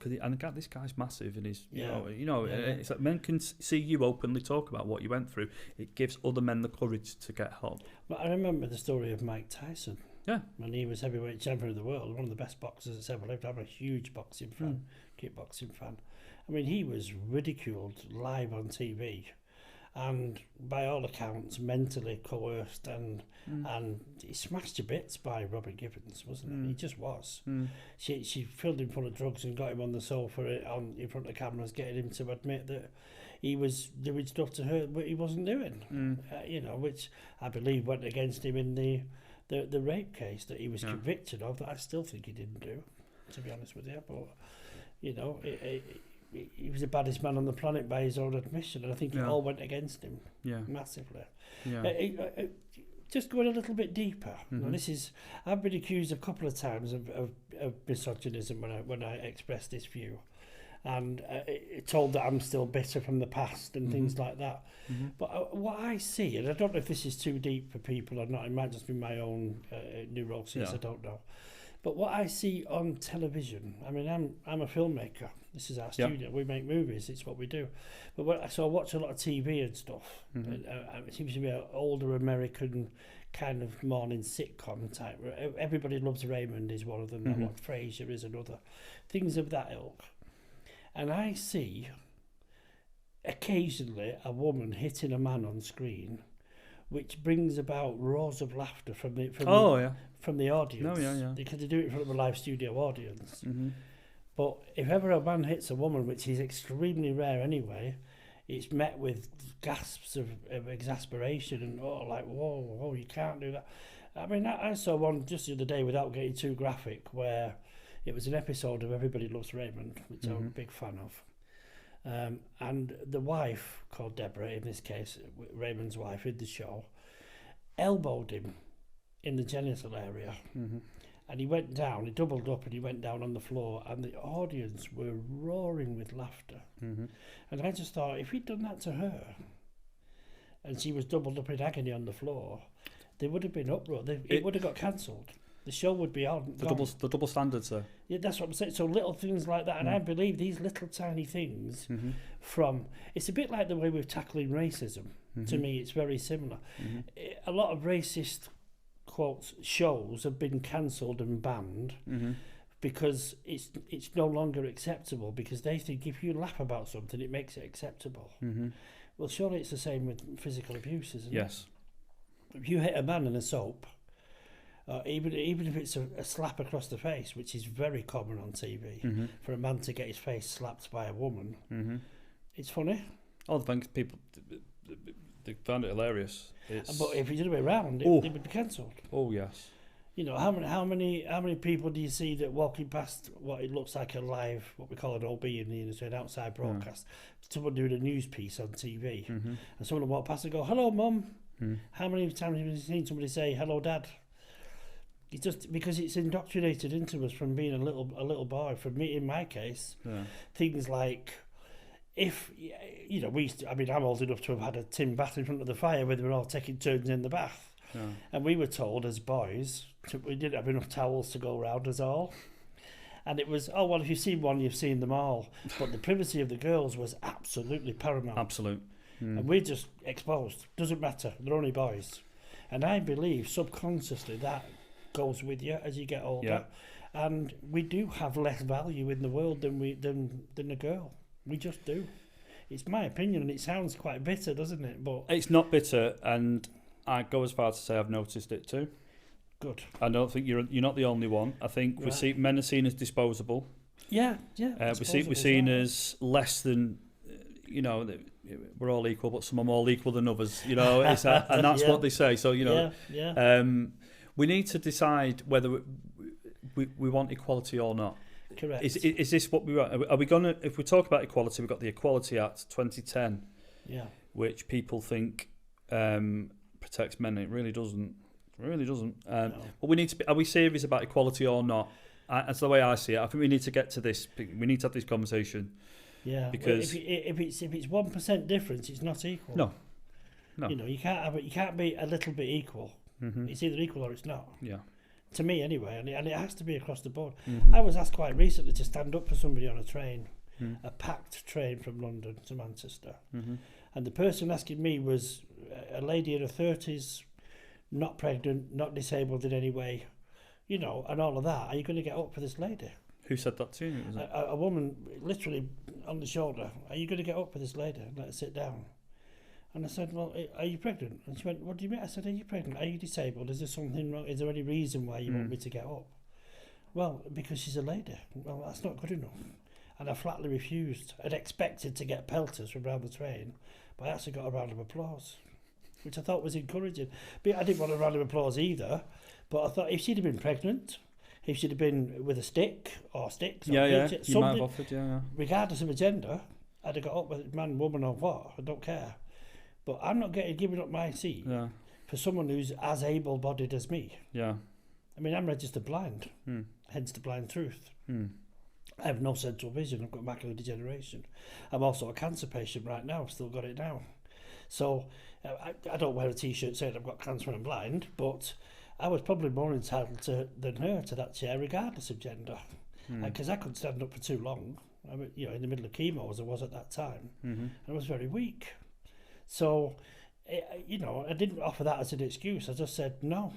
this guy's massive, and he's it's like men can see you openly talk about what you went through. It gives other men the courage to get help. But I remember the story of Mike Tyson. Yeah, when he was heavyweight champion of the world, one of the best boxers that's ever lived. I'm a huge boxing fan, kickboxing fan. I mean, he was ridiculed live on TV, and by all accounts, mentally coerced and he smashed to bits by Robert Gibbons, wasn't it? He just was. She filled him full of drugs and got him on the sofa in front of cameras, getting him to admit that he was doing stuff to her what he wasn't doing. Which I believe went against him in the rape case that he was convicted of. That I still think he didn't do, to be honest with you. But he was the baddest man on the planet by his own admission, and I think it all went against him massively. Just going a little bit deeper. I've been accused a couple of times of misogynism when I expressed this view, and told that I'm still bitter from the past and things like that. But what I see, and I don't know if this is too deep for people or not, it might just be my own neuroses, I don't know. But what I see on television, I mean, I'm a filmmaker. This is our studio. We make movies. It's what we do. But so I watch a lot of TV and stuff. It seems to be an older American kind of morning sitcom type. Everybody Loves Raymond is one of them. I watch Frasier is another. Things of that ilk. And I see occasionally a woman hitting a man on screen, which brings about roars of laughter from the audience. Because they do it in front of a live studio audience. But if ever a man hits a woman, which is extremely rare anyway, it's met with gasps of exasperation and whoa, you can't do that. I mean, I saw one just the other day, without getting too graphic, where it was an episode of Everybody Loves Raymond, which I'm a big fan of. And the wife, called Deborah in this case, Raymond's wife in the show, elbowed him in the genital area. And he went down, he doubled up and he went down on the floor, and the audience were roaring with laughter. And I just thought, if he'd done that to her, and she was doubled up in agony on the floor, there would have been uproar. It would have got cancelled. The show would be on. The double standards, sir. Yeah, that's what I'm saying. So little things like that, and I believe these little tiny things it's a bit like the way we're tackling racism. To me, it's very similar. A lot of racist quotes shows have been cancelled and banned because it's no longer acceptable, because they think if you laugh about something, it makes it acceptable. Well, surely it's the same with physical abuse, isn't it? Yes. If you hit a man in a soap, even if it's a slap across the face, which is very common on TV, for a man to get his face slapped by a woman, it's funny. Oh, the things people they found it hilarious. But if you did it around, it would be cancelled. Oh yes. You know, how many people do you see that walking past what it looks like a live, what we call an OB in the industry, an outside broadcast, someone doing a news piece on TV, and someone will walk past and go, "Hello, Mum." How many times have you seen somebody say, "Hello, Dad"? It's just because it's indoctrinated into us from being a little boy. For me, in my case, things like, if you know, I'm old enough to have had a tin bath in front of the fire where they were all taking turns in the bath, and we were told as boys we didn't have enough towels to go round us all, and it was, oh well, if you've seen one, you've seen them all. But the privacy of the girls was absolutely paramount. Absolute. And we're just exposed. Doesn't matter. They're only boys, and I believe subconsciously that goes with you as you get older, and we do have less value in the world than a girl. We just do. It's my opinion, and it sounds quite bitter, doesn't it? But it's not bitter, and I go as far to say I've noticed it too. Good. I don't think you're not the only one. I think men are seen as disposable. Yeah. We're seen as less than, we're all equal, but some are more equal than others. And that's what they say. So we need to decide whether we want equality or not. Correct. Is this what we want? Are we gonna? If we talk about equality, we've got the Equality Act 2010, which people think protects men. It really doesn't. No. But we need to be. Are we serious about equality or not? That's the way I see it. I think we need to get to this. We need to have this conversation. Yeah. Because if it's 1% difference, it's not equal. No. You can't be a little bit equal. Mm-hmm. It's either equal or it's not. Yeah. To me, anyway, and it has to be across the board. Mm-hmm. I was asked quite recently to stand up for somebody on a train, a packed train from London to Manchester, and the person asking me was a lady in her 30s, not pregnant, not disabled in any way, and all of that. Are you going to get up for this lady? Who said that to you? A woman, literally on the shoulder. Are you going to get up for this lady and let her sit down? And I said, well, are you pregnant? And she went, what do you mean? I said, are you pregnant? Are you disabled? Is there something wrong? Is there any reason why you want me to get up? Well, because she's a lady. Well, that's not good enough. And I flatly refused. I'd expected to get pelters from around the train, but I actually got a round of applause, which I thought was encouraging. But I didn't want a round of applause either, but I thought if she'd have been pregnant, if she'd have been with a stick or sticks, you might have offered, regardless of her gender, I'd have got up with man, woman, or what. I don't care. But I'm not giving up my seat for someone who's as able-bodied as me. Yeah. I mean, I'm registered blind, hence the blind truth. I have no central vision. I've got macular degeneration. I'm also a cancer patient right now. I've still got it now. So I don't wear a T-shirt saying I've got cancer and I'm blind, but I was probably more entitled than her to that chair, regardless of gender, because I couldn't stand up for too long. I mean, in the middle of chemo as I was at that time, and I was very weak. So, I didn't offer that as an excuse. I just said no.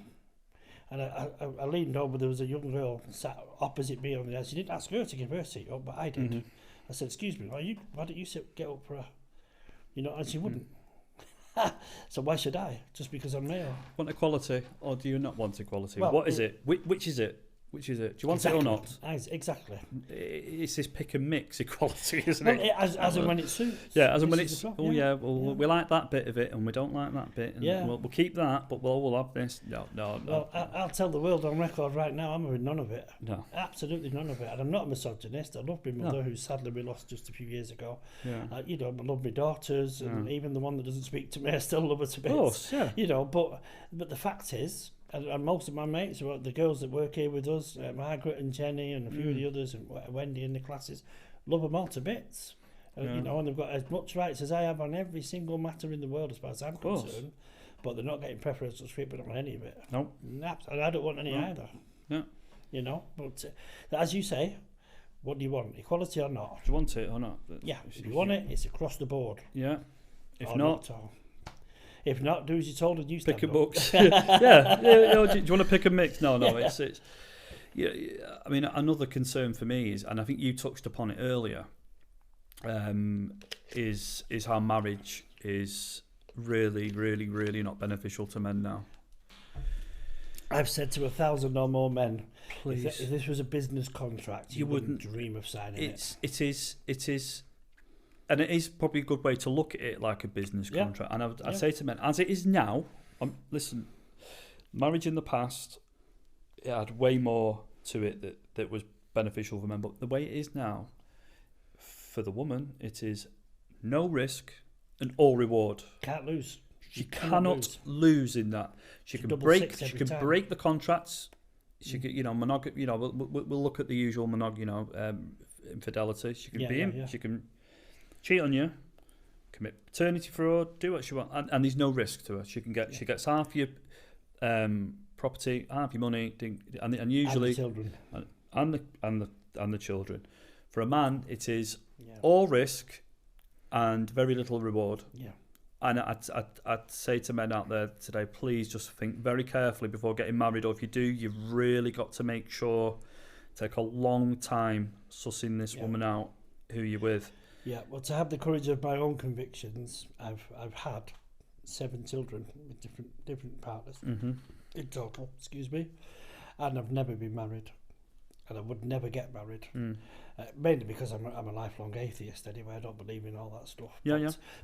And I leaned over. There was a young girl sat opposite me on the edge. She didn't ask her to give her seat up, but I did. I said, excuse me, why don't you get up for her? And she wouldn't. So why should I? Just because I'm male? Want equality, or do you not want equality? Well, what is it? Which is it? Which is it? Do you want it or not? Exactly. It's this pick and mix equality, isn't it? As and when it suits. Yeah, as and when it's. We like that bit of it, and we don't like that bit. And we'll keep that, but we'll have this. No. Well, I'll tell the world on record right now, I'm having none of it. No. Absolutely none of it. And I'm not a misogynist. I love my mother, who sadly we lost just a few years ago. Yeah. I love my daughters, and even the one that doesn't speak to me, I still love her to bits. Of course, yeah. But the fact is, and most of my mates, the girls that work here with us, Margaret and Jenny and a few of the others, and Wendy in the classes, love them all to bits. And they've got as much rights as I have on every single matter in the world, as far as I'm concerned. But they're not getting preferential treatment on any of it. No. And I don't want any either. Yeah. But as you say, what do you want? Equality or not? Do you want it or not? If you want it, it's across the board. Yeah. If not, do as you're told and you stand pick a up. box. Do you want to pick a mix? No. It's I mean, another concern for me is, and I think you touched upon it earlier, is how marriage is really, really, really not beneficial to men now. I've said to 1,000 or more men, please, if this was a business contract, you wouldn't dream of signing it. It is. And it is probably a good way to look at it, like a business contract. And I'd say to men, as it is now, listen, marriage in the past, it had way more to it that was beneficial for men. But the way it is now, for the woman, it is no risk and all reward. Can't lose. She cannot lose in that. She can break the contracts. She can, we'll look at the usual infidelity. She can she can cheat on you, commit paternity fraud, do what she wants, and there's no risk to her. She gets half your property, half your money, and usually and the children. and the children. For a man, it is all risk and very little reward. Yeah. And I'd say to men out there today, please just think very carefully before getting married, or if you do, you've really got to make sure, take a long time sussing this woman out, who you're with. Yeah, well, to have the courage of my own convictions, I've had 7 children with different partners in total, excuse me, and I've never been married, and I would never get married, mainly because I'm a lifelong atheist anyway. I don't believe in all that stuff.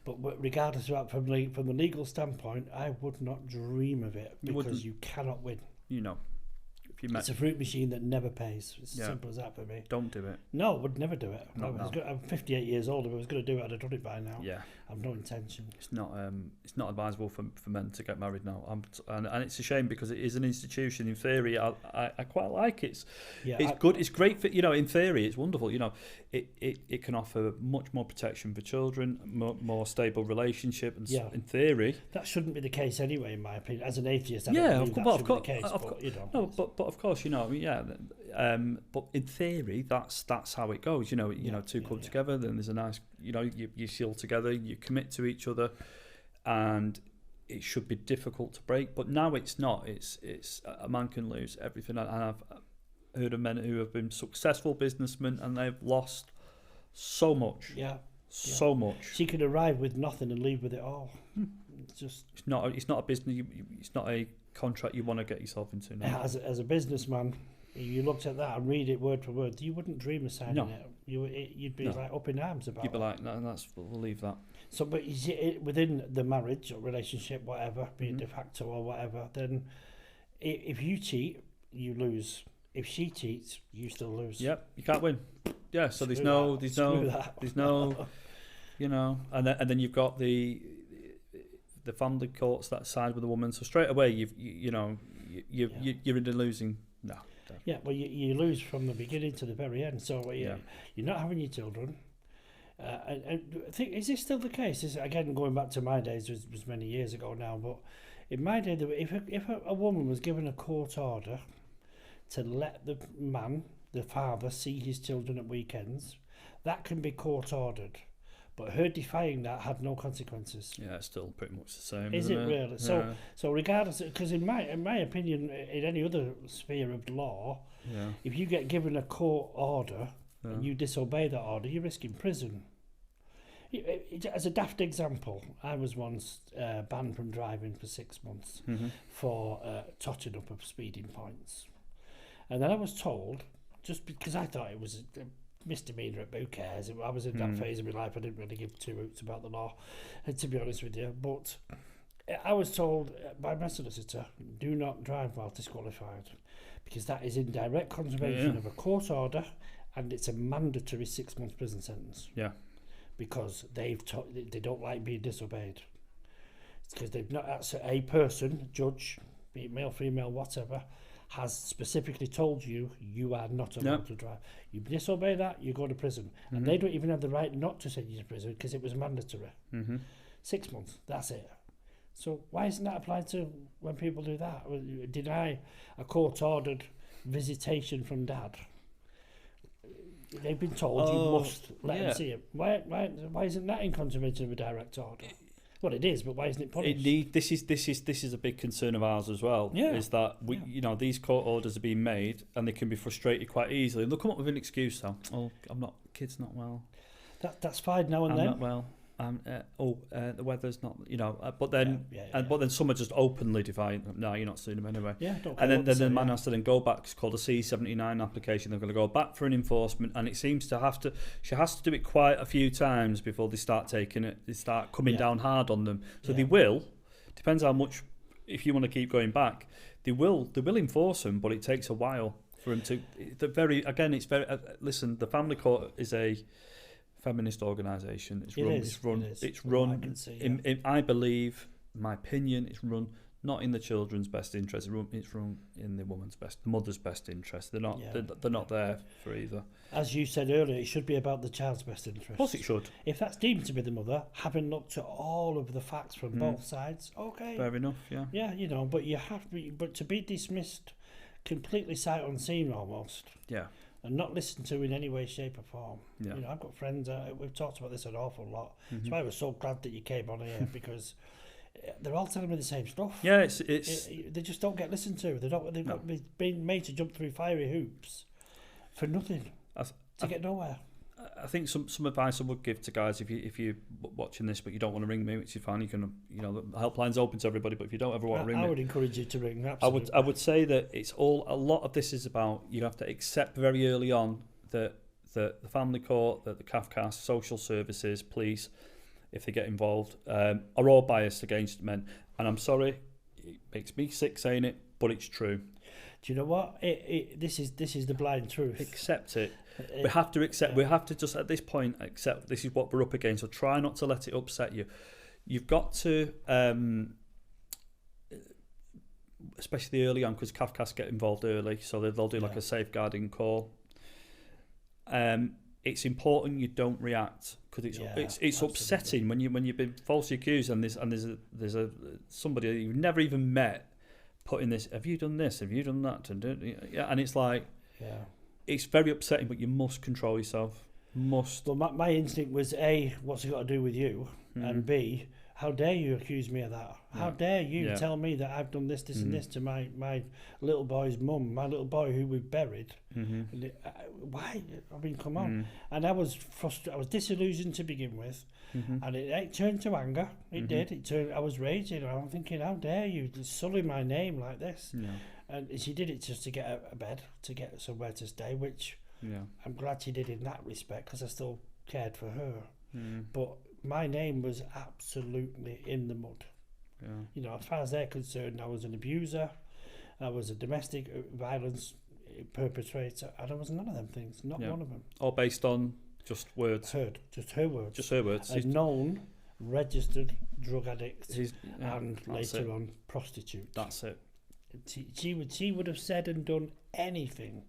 But regardless of that, from the legal standpoint, I would not dream of it, because you cannot win. It's a fruit machine that never pays. It's as simple as that for me. Don't do it. No, I would never do it. I'm 58 years old. If I was going to do it, I'd have done it by now. Yeah. I've no intention. It's not advisable for men to get married now. And it's a shame, because it is an institution. In theory, I quite like it. It's good. It's great for, in theory, it's wonderful. It can offer much more protection for children, more stable relationship, and in theory. That shouldn't be the case anyway, in my opinion. As an atheist, I don't believe that should be the case. But of course, but in theory, that's how it goes. Two come together, then there's a nice, you seal together, you commit to each other, and it should be difficult to break. But now it's not. It's a man can lose everything, and I've heard of men who have been successful businessmen and they've lost so much. So much. She could arrive with nothing and leave with it all. It's not a business. It's not a contract you want to get yourself into now. As a businessman, if you looked at that and read it word for word, you wouldn't dream of signing it. You'd be like up in arms about it. You'd be like, no, we'll leave that. So, but you see, within the marriage or relationship, whatever, be it de facto or whatever, then if you cheat, you lose. If she cheats, you still lose. Yep, you can't win. Yeah, so there's no, and then you've got the family courts that side with the woman. So straight away, you're in the losing. No. Yeah, well, you lose from the beginning to the very end. So you're not having your children. And I think, is this still the case? Again, going back to my days, it was many years ago now. But in my day, if a woman was given a court order to let the man, the father, see his children at weekends, that can be court ordered. But her defying that had no consequences. Yeah, it's still pretty much the same. Is it really? Yeah. So regardless, because in my opinion, in any other sphere of law, if you get given a court order and you disobey that order, you're risking prison. As a daft example, I was once banned from driving for 6 months for touching up of speeding points. And then I was told, just because I thought it was a misdemeanor, who cares? I was in that phase of my life, I didn't really give two hoots about the law, to be honest with you. But I was told by my solicitor, do not drive while disqualified, because that is in direct contravention of a court order, and it's a mandatory 6 months prison sentence. Yeah. Because they don't like being disobeyed. It's because they've not. That's a person, judge, be it male, female, whatever, has specifically told you are not allowed to drive. You disobey that, you go to prison. And they don't even have the right not to send you to prison because it was mandatory. 6 months, that's it. So why isn't that applied to when people do that? Deny a court-ordered visitation from dad. They've been told you must let them see him. Why isn't that in contravention of a direct order? Well, it is, but why isn't it punished? This is a big concern of ours as well. Yeah. Is that these court orders are being made and they can be frustrated quite easily. They'll come up with an excuse though. Oh, kid's not well. That's fine now and then. I'm not well. The weather's not. But then but then some are just openly defiant. No, you're not suing them anyway. Yeah. And then the man has to then go back. It's called a C-79 application. They're going to go back for an enforcement, and it seems to have to. She has to do it quite a few times before they start taking it. They start coming down hard on them. So they will. Depends how much. If you want to keep going back, they will enforce them, but it takes a while for them to. Listen, the family court is a feminist organisation. I believe, my opinion, it's run not in the children's best interest. It's run in the woman's the mother's best interest. They're not. They're not there for either. As you said earlier, it should be about the child's best interest. Of course, it should. If that's deemed to be the mother, having looked at all of the facts from both sides, okay, fair enough. Yeah. Yeah, but you have to be. But to be dismissed completely sight unseen, almost. Yeah. And not listened to in any way, shape or form. Yeah. I've got friends, we've talked about this an awful lot. That's why I was so glad that you came on here, because they're all telling me the same stuff. Yeah, it's they just don't get listened to. They've got been made to jump through fiery hoops for nothing, to get nowhere. I think some advice I would give to guys, if you're watching this but you don't want to ring me, which is fine, you can, the helpline's open to everybody, but if you don't ever want to ring me, I would encourage you to ring. Absolutely. I would say that a lot of this is about, you have to accept very early on that the family court, that the CAFCAS, social services, police, if they get involved, are all biased against men. And I'm sorry, it makes me sick saying it, but it's true. Do you know what? This is the blind truth. Accept it. We have to accept. We have to just at this point accept this is what we're up against. So try not to let it upset you. You've got to, especially early on, because CAFCAS get involved early, so they'll do like a safeguarding call. It's important you don't react, because it's upsetting when you've been falsely accused and there's somebody you've never even met putting this. Have you done this? Have you done that? And it's like, it's very upsetting. But you must control yourself. Must. Well, my instinct was A, what's it got to do with you, and B, how dare you accuse me of that? How dare you tell me that I've done this, and this to my little boy's mum, my little boy who we've buried? Why? I mean, come on. And I was frustrated. I was disillusioned to begin with, and it turned to anger. It did. It turned. I was raging. I'm thinking, how dare you sully my name like this? And she did it just to get a bed, to get somewhere to stay, which I'm glad she did in that respect, because I still cared for her. But my name was absolutely in the mud. As far as they're concerned, I was an abuser, I was a domestic violence perpetrator, and I was none of them things, not one of them. All based on just words. Just her words. Just her words. A known, registered drug addict, and later on prostitute. That's it. She would have said and done anything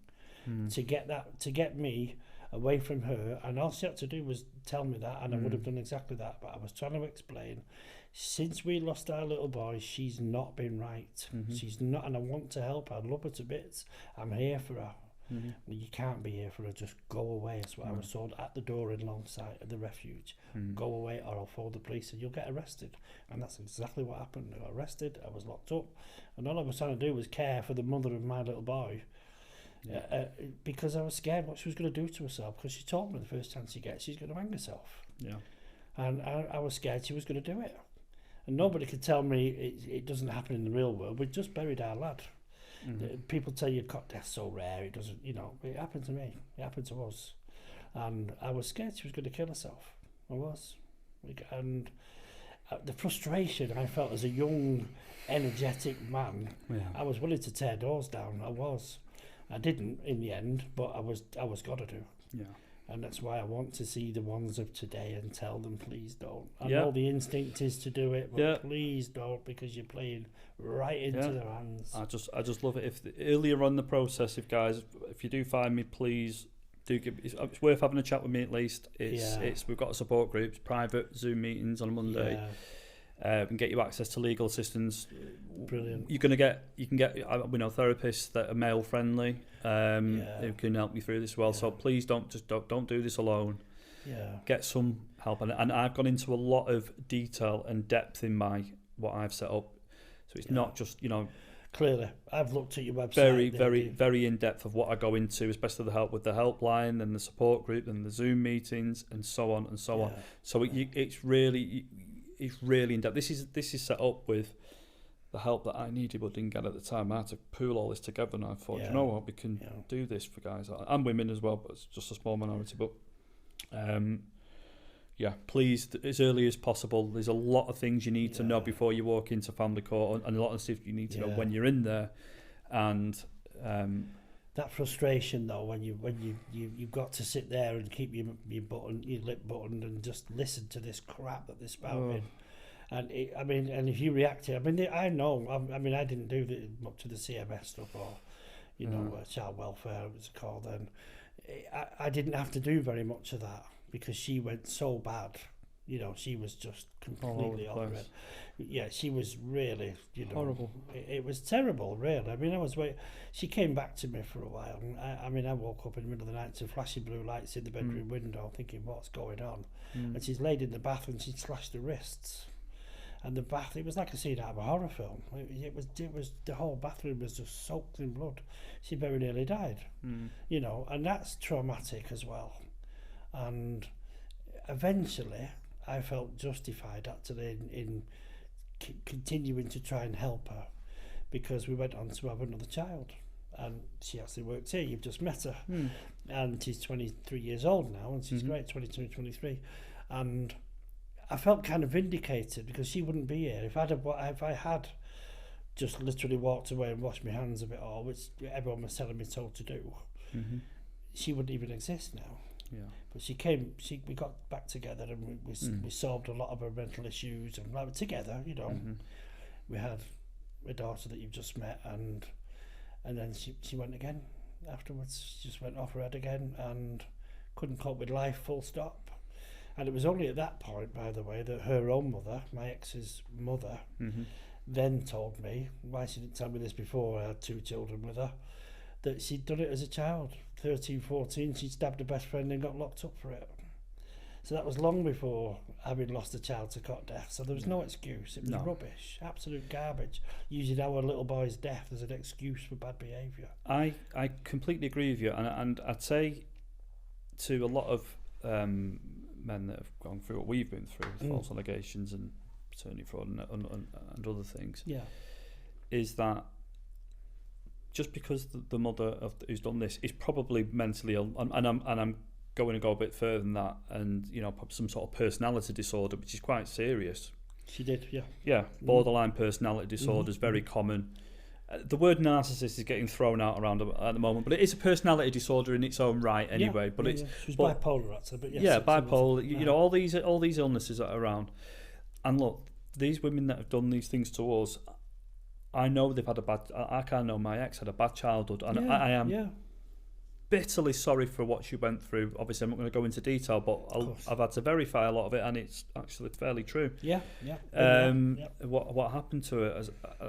to get me away from her, and all she had to do was tell me that, and I would have done exactly that. But I was trying to explain, since we lost our little boy, she's not been right. She's not, and I want to help her. I love her to bits. I'm here for her. Well, you can't be here for her. Just go away. That's what I was told at the door in Longside at the refuge. Go away, or I'll phone the police and you'll get arrested. And that's exactly what happened. I got arrested. I was locked up, and all I was trying to do was care for the mother of my little boy. Because I was scared what she was going to do to herself, because she told me the first chance she gets she's going to hang herself, and I was scared she was going to do it, and nobody could tell me it doesn't happen in the real world. We just buried our lad. People tell you death's so rare, it doesn't, it happened to me, it happened to us, and I was scared she was going to kill herself. I was, and the frustration I felt as a young energetic man, I was willing to tear doors down. I didn't in the end, but I was got to do. And that's why I want to see the ones of today and tell them, please don't. I know the instinct is to do it, but please don't, because you're playing right into their hands. I just love it. If earlier on in the process, if you do find me, please do give. It's worth having a chat with me at least. We've got a support group, private Zoom meetings on a Monday. And get you access to legal assistance. Brilliant. You can get we know therapists that are male friendly who can help you through this as well. So please don't do this alone. Get some help, and I've gone into a lot of detail and depth in what I've set up. So it's not just Clearly, I've looked at your website. Very in depth of what I go into, especially the help with the helpline and the support group and the Zoom meetings and so on and so on. So it's really in depth. This is set up with the help that I needed but didn't get at the time. I had to pool all this together, and I thought, you know what, we can do this for guys and women as well, but it's just a small minority. But please, as early as possible. There's a lot of things you need to know before you walk into family court, and a lot of stuff you need to know when you're in there. And that frustration though, when you've got to sit there and keep your lip buttoned and just listen to this crap that they're spouting. And and if you react to it, I know. I didn't do much to the CMS stuff or, child welfare it was called. And I didn't have to do very much of that because she went so bad. She was just completely off it. Yeah, she was really, horrible. It was terrible, really. She came back to me for a while. And I woke up in the middle of the night to flashing blue lights in the bedroom window, thinking, what's going on? And she's laid in the bath and she'd slashed her wrists. And the bath, it was like a scene out of a horror film. It was the whole bathroom was just soaked in blood. She very nearly died, and that's traumatic as well. And eventually I felt justified actually in continuing to try and help her, because we went on to have another child, and she actually works here. You've just met her. And she's 23 years old now, and she's great, 22, 23. And I felt kind of vindicated, because she wouldn't be here if I had just literally walked away and washed my hands of it all, which everyone was telling me to do. She wouldn't even exist now. Yeah. But we got back together, and we solved a lot of her mental issues, and like, together, you know. We had a daughter that you've just met, and then she went again afterwards. She just went off her head again and couldn't cope with life, full stop. And it was only at that point, by the way, that her own mother, my ex's mother, then told me, why she didn't tell me this before, I had 2 children with her, that she'd done it as a child. 13, 14, she stabbed her best friend and got locked up for it. So that was long before having lost a child to cot death. So there was no excuse. It was rubbish, absolute garbage, using our little boy's death as an excuse for bad behaviour. I completely agree with you, and I'd say to a lot of men that have gone through what we've been through, with false allegations and paternity fraud and other things, is that just because the mother who's done this is probably mentally ill, and I'm going to go a bit further than that, and some sort of personality disorder, which is quite serious. She did, yeah. Yeah, borderline personality disorder is very common. The word narcissist is getting thrown out around at the moment, but it is a personality disorder in its own right anyway. She was bipolar actually, but yes. Yeah, bipolar. All these illnesses that are around. And look, these women that have done these things to us, I know they've had I can know my ex had a bad childhood, and I am bitterly sorry for what she went through. Obviously, I'm not going to go into detail, but I've had to verify a lot of it, and it's actually fairly true. What happened to her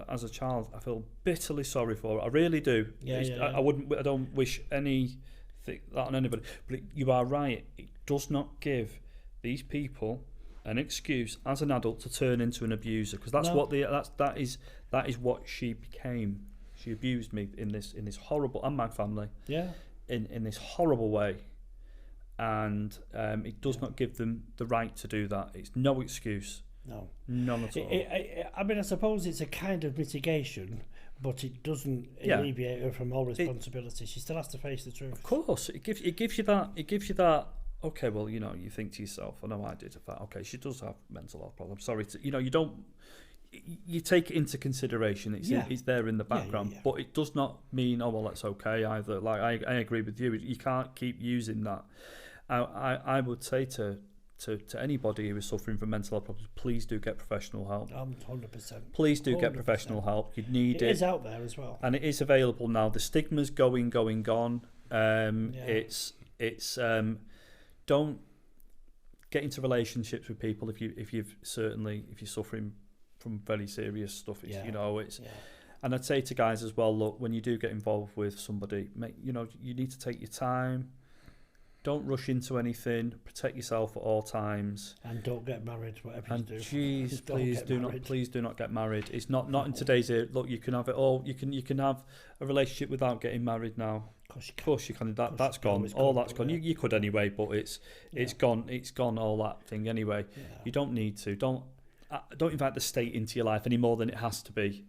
as a child, I feel bitterly sorry for her. I really do. I don't wish anything that on anybody. But you are right. It does not give these people an excuse as an adult to turn into an abuser, because that's that is what she became. She abused me in this horrible, and my family. Yeah. In this horrible way, and it does not give them the right to do that. It's no excuse. No, none at all. I mean, I suppose it's a kind of mitigation, but it doesn't alleviate her from all responsibility. She still has to face the truth. Of course, it gives you that. Okay, well, you think to yourself, I know I did that. Okay, she does have mental health problems. Sorry to, you don't. You take it into consideration. It's there in the background, but it does not mean that's okay either. Like I agree with you. You can't keep using that. I would say to anybody who is suffering from mental health problems, please do get professional help. 100%. Please do get professional help. You need it. It is out there as well, and it is available now. The stigma's gone. It's don't get into relationships with people if you're suffering from very serious stuff. And I'd say to guys as well, look, when you do get involved with somebody, you need to take your time. Don't rush into anything. Protect yourself at all times. And don't get married, whatever you do. Please do not get married. It's not in today's era. Look, you can have it all. You can have a relationship without getting married now. Of course you can. That's gone. All that's gone. You could anyway, but it's gone. It's gone. All that thing anyway. Yeah. You don't need to. Don't invite the state into your life any more than it has to be.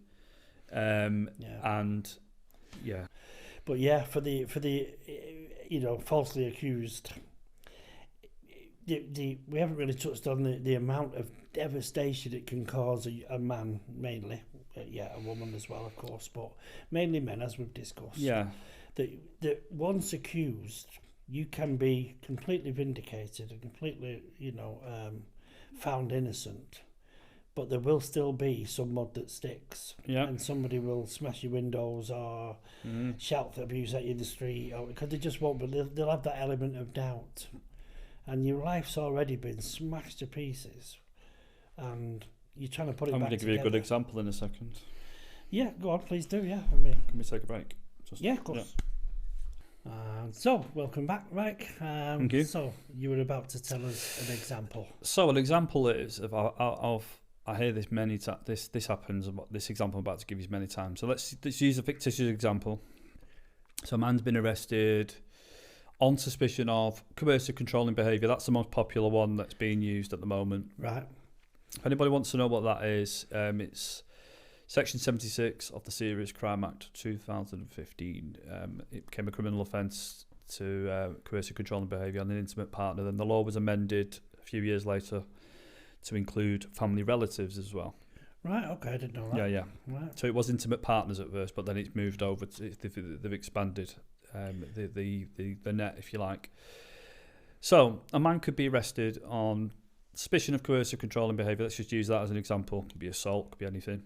But for the falsely accused, we haven't really touched on the amount of devastation it can cause a man mainly, a woman as well, of course, but mainly men, as we've discussed. That once accused, you can be completely vindicated and completely found innocent, but there will still be some mud that sticks, and somebody will smash your windows or shout the abuse at you in the street, because they just won't. But they'll have that element of doubt, and your life's already been smashed to pieces, and you're trying to put it back together. I'm going to give you a good example in a second. Yeah, go on, please do. Yeah, can we take a break? Of course. So, welcome back, Mike. Thank you. So, you were about to tell us an example. So, an example is of I hear this many times. This happens. This example I'm about to give you many times. So let's use a fictitious example. So a man's been arrested on suspicion of coercive controlling behaviour. That's the most popular one that's being used at the moment. Right. If anybody wants to know what that is, it's Section 76 of the Serious Crime Act 2015. It became a criminal offence to coercive controlling behaviour on an intimate partner. Then the law was amended a few years later to include family relatives as well. Right, okay, I didn't know that. Yeah. Right. So it was intimate partners at first, but then it's moved over to, they've expanded the net, if you like. So a man could be arrested on suspicion of coercive controlling behaviour. Let's just use that as an example. Could be assault, could be anything.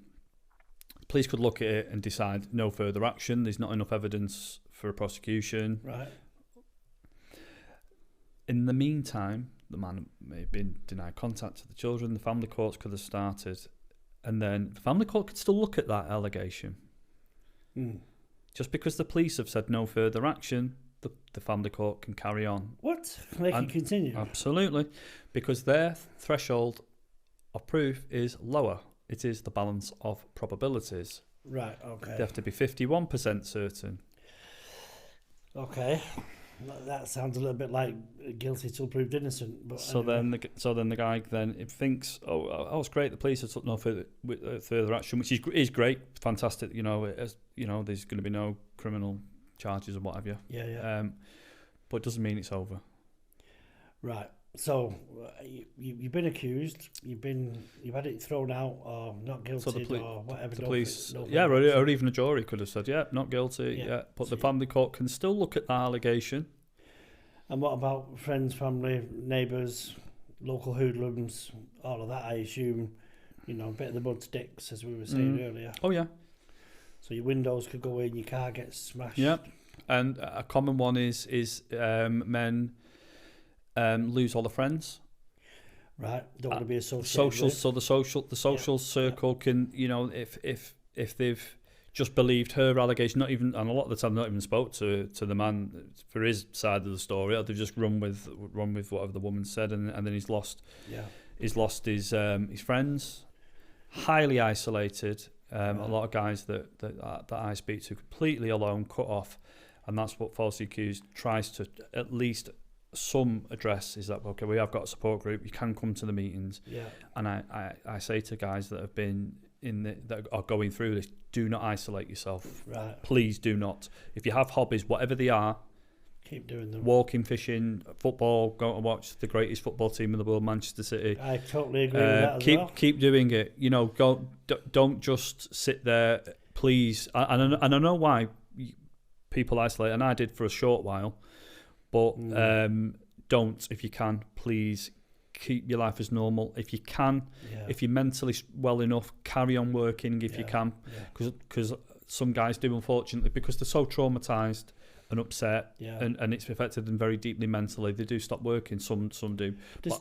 Police could look at it and decide no further action. There's not enough evidence for a prosecution. Right. In the meantime, the man may have been denied contact to the children. The family courts could have started, and then the family court could still look at that allegation. Just because the police have said no further action, the family court can carry on. What? They can continue? Absolutely. Because their threshold of proof is lower. It is the balance of probabilities. Right, okay. They have to be 51% certain. Okay. That sounds a little bit like guilty till proved innocent. But so anyway. then the guy then thinks, it's great. The police have took no further action, which is great, fantastic. You know, there's going to be no criminal charges or what have you. Yeah. But it doesn't mean it's over. Right. So you've been accused. You've had it thrown out or not guilty or whatever. The police, or even a jury could have said, not guilty. Yeah, but the family court can still look at that allegation. And what about friends, family, neighbours, local hoodlums, all of that? I assume, a bit of the mud sticks, as we were saying earlier. Oh yeah. So your windows could go in, your car gets smashed. Yeah, and a common one is men. Lose all the friends. Right, don't want to be associated with. So the social circle can, if they've just believed her allegation, not even, and a lot of the time not even spoke to the man for his side of the story, or they've just run with whatever the woman said, and then he's lost his friends, highly isolated. A lot of guys that I speak to completely alone, cut off, and that's what falsely accused tries to at least. Some address is that, okay, we have got a support group, you can come to the meetings. Yeah. And I say to guys that have been that are going through this, do not isolate yourself. Right. Please do not. If you have hobbies, whatever they are, keep doing them. Walking, fishing, football, go to watch the greatest football team in the world, Manchester City. I totally agree with that as well. Keep doing it. Don't just sit there, please. And I know why people isolate, and I did for a short while. But don't, if you can, please keep your life as normal. If you can, if you're mentally well enough, carry on working if you can. Because some guys do, unfortunately, because they're so traumatised and upset and it's affected them very deeply mentally, they do stop working. Some do.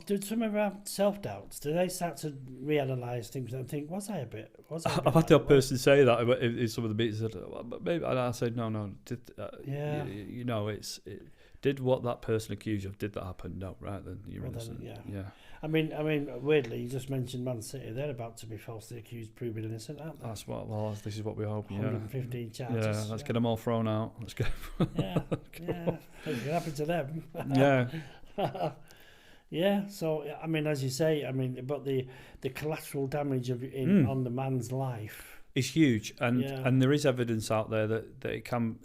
Do some ever have self-doubts? Do they start to reanalyse things and think, was I a bit I've had the person say that in some of the meetings. Maybe, and I said, no. Did what that person accused you of, did that happen? No, right, then you're innocent. Yeah. I mean, weirdly, you just mentioned Man City. They're about to be falsely accused, proven innocent, aren't they? This is what we hope. 115 charges. Yeah, let's get them all thrown out. Let's get. What's going to happen to them? Yeah. Yeah. So I mean, as you say, but the collateral damage on the man's life is huge, and there is evidence out there that it can.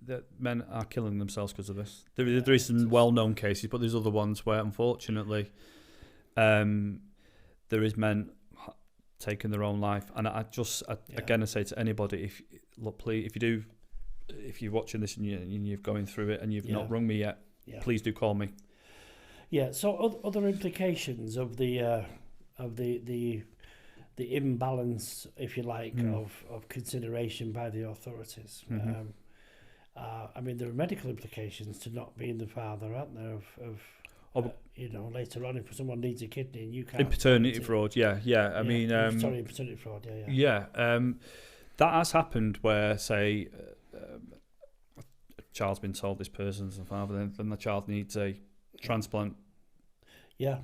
That men are killing themselves because of this. There is some well-known cases, but there's other ones where, unfortunately, there is men taking their own life. And I say to anybody, if you're watching this and you're going through it and you've not rung me yet, please do call me. Yeah. So other implications of the imbalance, if you like, of consideration by the authorities. Mm-hmm. There are medical implications to not being the father, aren't there? Later on, if someone needs a kidney and you can't. In paternity fraud, paternity fraud, Yeah, that has happened where, say, a child's been told this person's the father, then the child needs a transplant,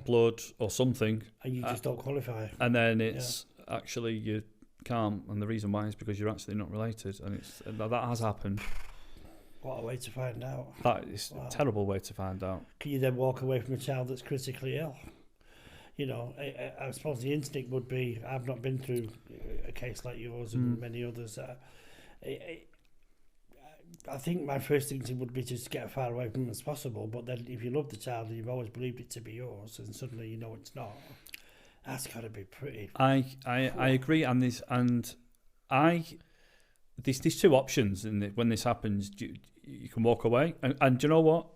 blood or something, and you just don't qualify. And then it's actually you can't, and the reason why is because you're actually not related, and that has happened. What a way to find out. That is a terrible way to find out. Can you then walk away from a child that's critically ill? You know, I suppose the instinct would be, I've not been through a case like yours and many others. I think my first instinct would be to just get as far away from them as possible. But then if you love the child and you've always believed it to be yours and suddenly you know it's not, that's got to be pretty... I agree, and there's two options when this happens. You can walk away, and do you know what?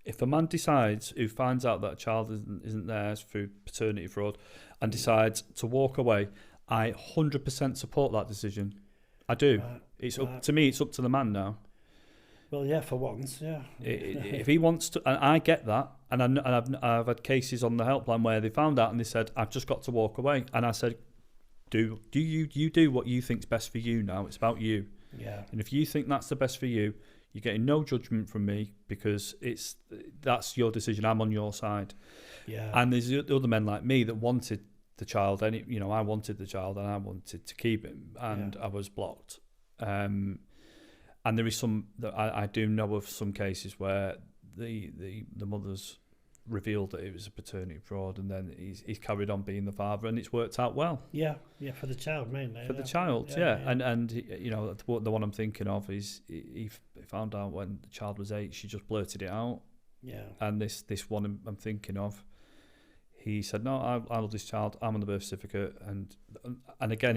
If a man decides, who finds out that a child isn't theirs through paternity fraud, and decides to walk away, I 100% support that decision. I do. Right. To me, it's up to the man now. Well, yeah, for once, yeah. If he wants to, and I get that, and I've had cases on the helpline where they found out and they said, "I've just got to walk away," and I said, "Do you do what you think's best for you now? It's about you." Yeah. And if you think that's the best for you, you're getting no judgment from me because that's your decision. I'm on your side. Yeah. And there's other men like me that wanted the child, and I wanted the child and I wanted to keep him, and I was blocked. And there is some that I do know of some cases where the mother's revealed that it was a paternity fraud, and then he's carried on being the father, and it's worked out well. Yeah, for the child mainly. For the child, yeah. And you know, the one I'm thinking of is he found out when the child was 8, she just blurted it out. Yeah. And this one I'm thinking of, he said, "No, I love this child. I'm on the birth certificate." And again,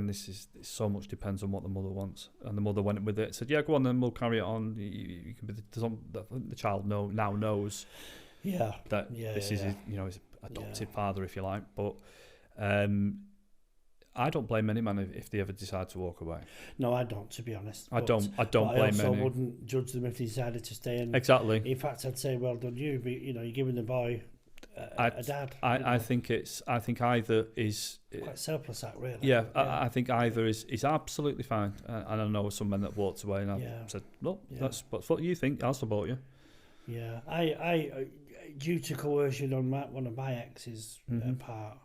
this so much depends on what the mother wants. And the mother went with it, said, "Yeah, go on, then we'll carry it on. You can be the child now knows." Yeah. That this is his adopted father, if you like. But I don't blame any man if they ever decide to walk away. No, I don't, to be honest. I don't blame any. I also wouldn't judge them if they decided to stay in. Exactly. In fact, I'd say, well done you. But, you're giving the boy a dad. I think either is quite selfless act, really. Yeah, yeah. I think either is absolutely fine. And I know some men that walked away and I've said, "Look, that's what you think. I'll support you." Yeah, I due to coercion on one of my ex's part,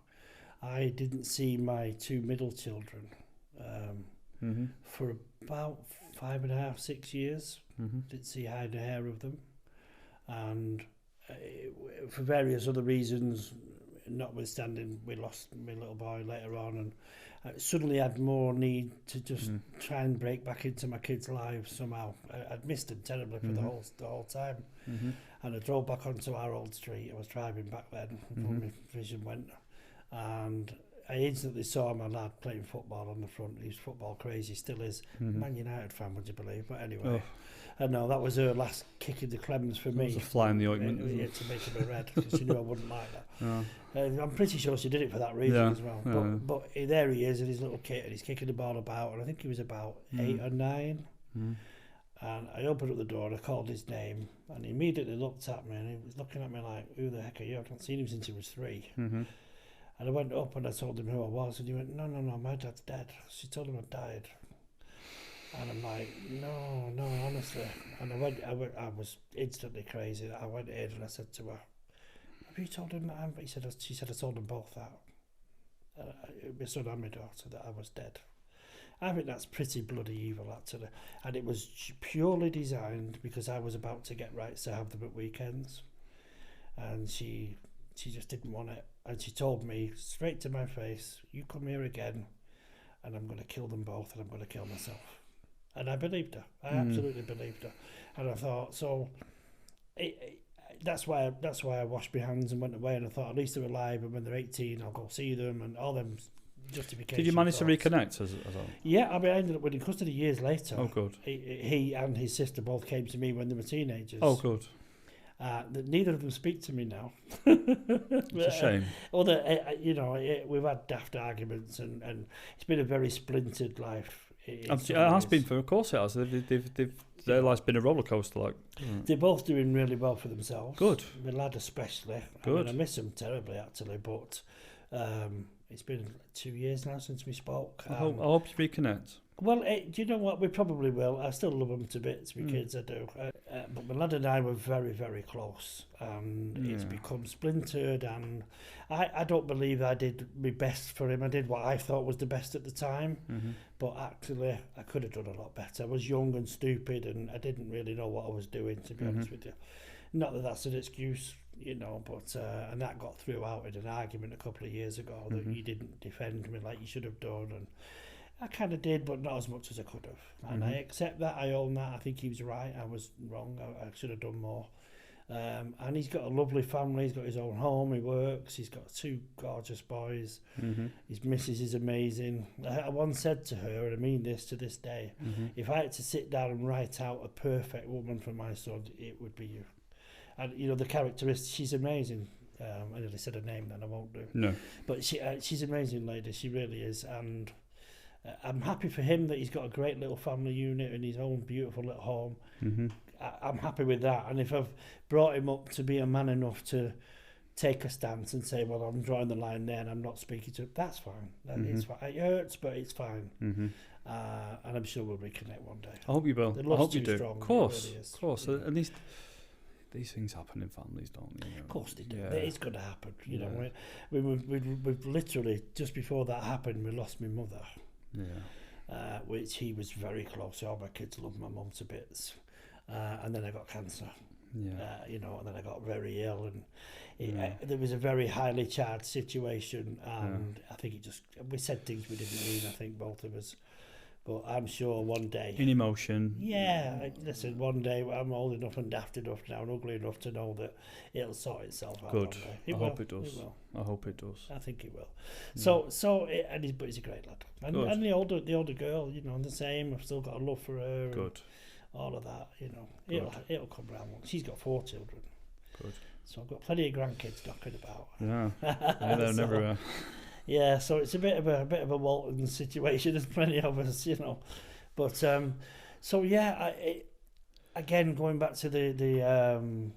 I didn't see my 2 middle children for about 5.5, 6 years. Didn't see hide or hair of them, and for various other reasons, notwithstanding, we lost my little boy later on, and I suddenly had more need to just try and break back into my kids' lives somehow. I'd missed them terribly for the whole time. And I drove back onto our old street. I was driving back then before my vision went, and I instantly saw my lad playing football on the front. He's football crazy, still is. Man United fan, would you believe? But anyway, and no, that was her last kick in the clems for me. It was a fly in the ointment. To make him a red, because she knew I wouldn't like that. I'm pretty sure she did it for that reason as well. But there he is in his little kit, and he's kicking the ball about, and I think he was about 8 or 9. And I opened up the door and I called his name, and he immediately looked at me, and he was looking at me like, "Who the heck are you? I've not seen him since he was 3. And I went up and I told him who I was, and he went, no, my dad's dead. She told him I died. And I'm like, no, honestly. And I was instantly crazy. I went in and I said to her, "Have you told him that?" She said, "I told them both that. My son and my daughter, that I was dead." I think that's pretty bloody evil, actually. And it was purely designed because I was about to get rights to have them at weekends. And she just didn't want it. And she told me straight to my face, "You come here again and I'm going to kill them both and I'm going to kill myself." And I believed her. I absolutely believed her. And I thought, that's why I washed my hands and went away, and I thought, at least they're alive, and when they're 18 I'll go see them, and all them justifications. Did you manage to reconnect as well? Yeah, I mean, I ended up winning custody years later. Oh, good. He and his sister both came to me when they were teenagers. Oh, good. Neither of them speak to me now. It's a shame. We've had daft arguments, and it's been a very splintered life. It has been, of course it has. Their life's been a roller coaster. They're both doing really well for themselves. Good. My lad especially. Good. I miss him terribly, actually, but it's been 2 years now since we spoke. I hope you reconnect. Well, do you know what? We probably will. I still love them to bits, my kids, I do. But my lad and I were very, very close. And it's become splintered. And I don't believe I did my best for him. I did what I thought was the best at the time. But actually, I could have done a lot better. I was young and stupid, and I didn't really know what I was doing, to be honest with you. Not that that's an excuse, you know, but and that got through out in an argument a couple of years ago that you didn't defend me like you should have done. And I kind of did, but not as much as I could have. And I accept that. I own that. I think he was right. I was wrong. I should have done more. And he's got a lovely family. He's got his own home. He works. He's got 2 gorgeous boys. His missus is amazing. I once said to her, and I mean this to this day, if I had to sit down and write out a perfect woman for my son, it would be you. And, you know, the characteristics, she's amazing. I nearly said her name then, I won't do. No. But she's an amazing lady. She really is. And I'm happy for him that he's got a great little family unit and his own beautiful little home. I'm happy with that. And if I've brought him up to be a man enough to take a stance and say, well, I'm drawing the line there and I'm not speaking to him, that's fine. It's fine. It hurts, but it's fine. And I'm sure we'll reconnect one day. I hope you will. I hope you do. Strong. Of course. Really is. Of course. Yeah. And these things happen in families, don't they? You know? Of course they do. Yeah. It's going to happen. You know, we've literally, just before that happened, we lost my mother. Which he was very close to. All my kids love my mum to bits. And then I got cancer. You know, and then I got very ill, and there was a very highly charged situation, and I think we said things we didn't mean, I think, both of us. But I'm sure one day... In emotion. Yeah, listen, one day I'm old enough and daft enough now and ugly enough to know that it'll sort itself out. Good. I hope it does. I hope it does. I think it will. But he's a great lad. And the older girl, you know, the same. I've still got a love for her. Good. All of that, you know. It'll come round. She's got 4 children. Good. So I've got plenty of grandkids knocking about. Yeah. They're never... Yeah, so it's a bit of a Walton situation. There's plenty of us, you know, but again, going back to the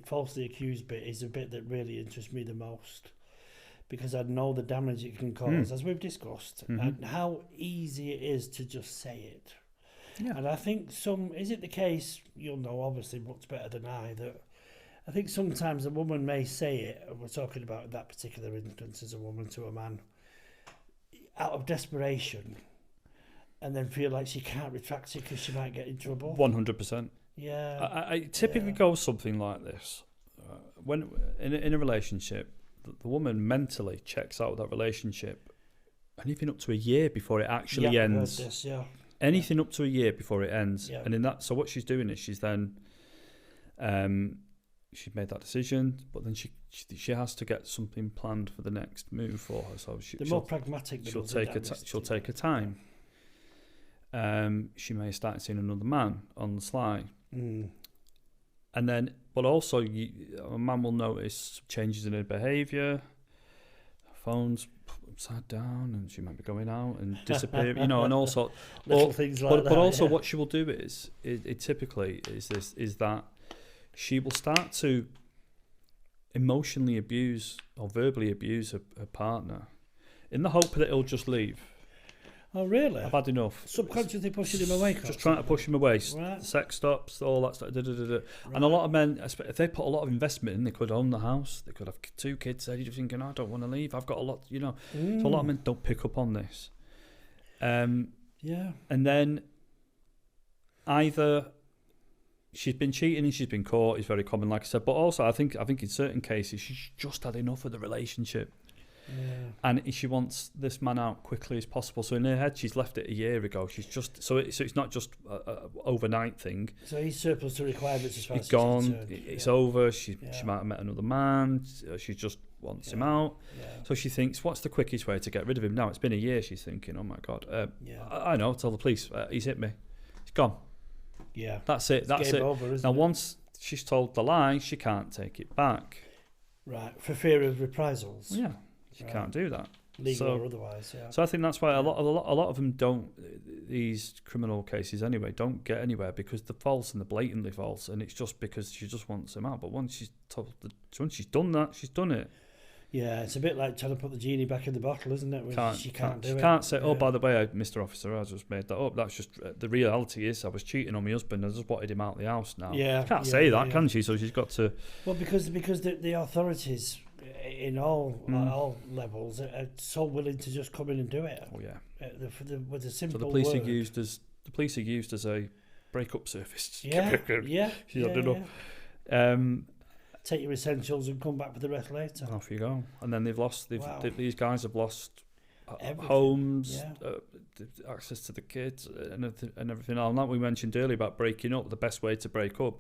falsely accused bit is a bit that really interests me the most, because I know the damage it can cause, as we've discussed, and how easy it is to just say it. Yeah. And I think is it the case? You'll know obviously much better than I that. I think sometimes a woman may say it, and we're talking about that particular instance as a woman to a man, out of desperation, and then feel like she can't retract it because she might get in trouble. 100%. Yeah. I typically goes something like this. When in a relationship, the woman mentally checks out that relationship anything up to a year before it actually ends. I've heard this, Anything up to a year before it ends. Yeah. And in that, so what she's doing is she's then... she'd made that decision, but then she has to get something planned for the next move for her. So she'll more pragmatic. She'll take her time. She may start seeing another man on the sly, and then, but also a man will notice changes in her behaviour. Her phone's upside down, and she might be going out and disappear, you know, and all sorts. Little things like that. But also, what she will do is typically is that. She will start to emotionally abuse or verbally abuse her partner in the hope that it'll just leave. Oh, really? I've had enough. Subconsciously pushing him away. Just trying to push him away. Right. Sex stops, all that stuff. Right. And a lot of men, if they put a lot of investment in, they could own the house. They could have 2 kids. They're thinking, I don't want to leave. I've got a lot, you know. So a lot of men don't pick up on this. And then either... She's been cheating and she's been caught is very common, like I said. But also, I think in certain cases, she's just had enough of the relationship. Yeah. And she wants this man out quickly as possible. So in her head, she's left it a year ago. She's just... So it's not just a overnight thing. So he's surplus to requirements as far as he's gone. It's over. She might have met another man. She just wants him out. Yeah. So she thinks, what's the quickest way to get rid of him? Now, it's been a year, she's thinking, oh my God. I know, tell the police. He's hit me. He's gone. Yeah, that's it. That's it. Over, now, once she's told the lie, she can't take it back. Right, for fear of reprisals. Yeah, she can't do that, legal or otherwise. Yeah. So I think that's why a lot of them don't. These criminal cases, anyway, don't get anywhere because they're false and they're blatantly false, and it's just because she just wants them out. But once she's done that, she's done it. Yeah, it's a bit like trying to put the genie back in the bottle, isn't it? She can't do it. She can't say, oh, by the way, Mr. Officer, I just made that up. That's just, the reality is I was cheating on my husband. I just wanted him out of the house now. Yeah. She can't say that, can she? So she's got to... Well, because the authorities in all levels are so willing to just come in and do it. Oh, yeah. With a simple So the police word. are used as a break-up service. Yeah, take your essentials and come back with the rest later. Off you go. And then these guys have lost everything. Homes, access to the kids and everything else. And like we mentioned earlier about breaking up, the best way to break up,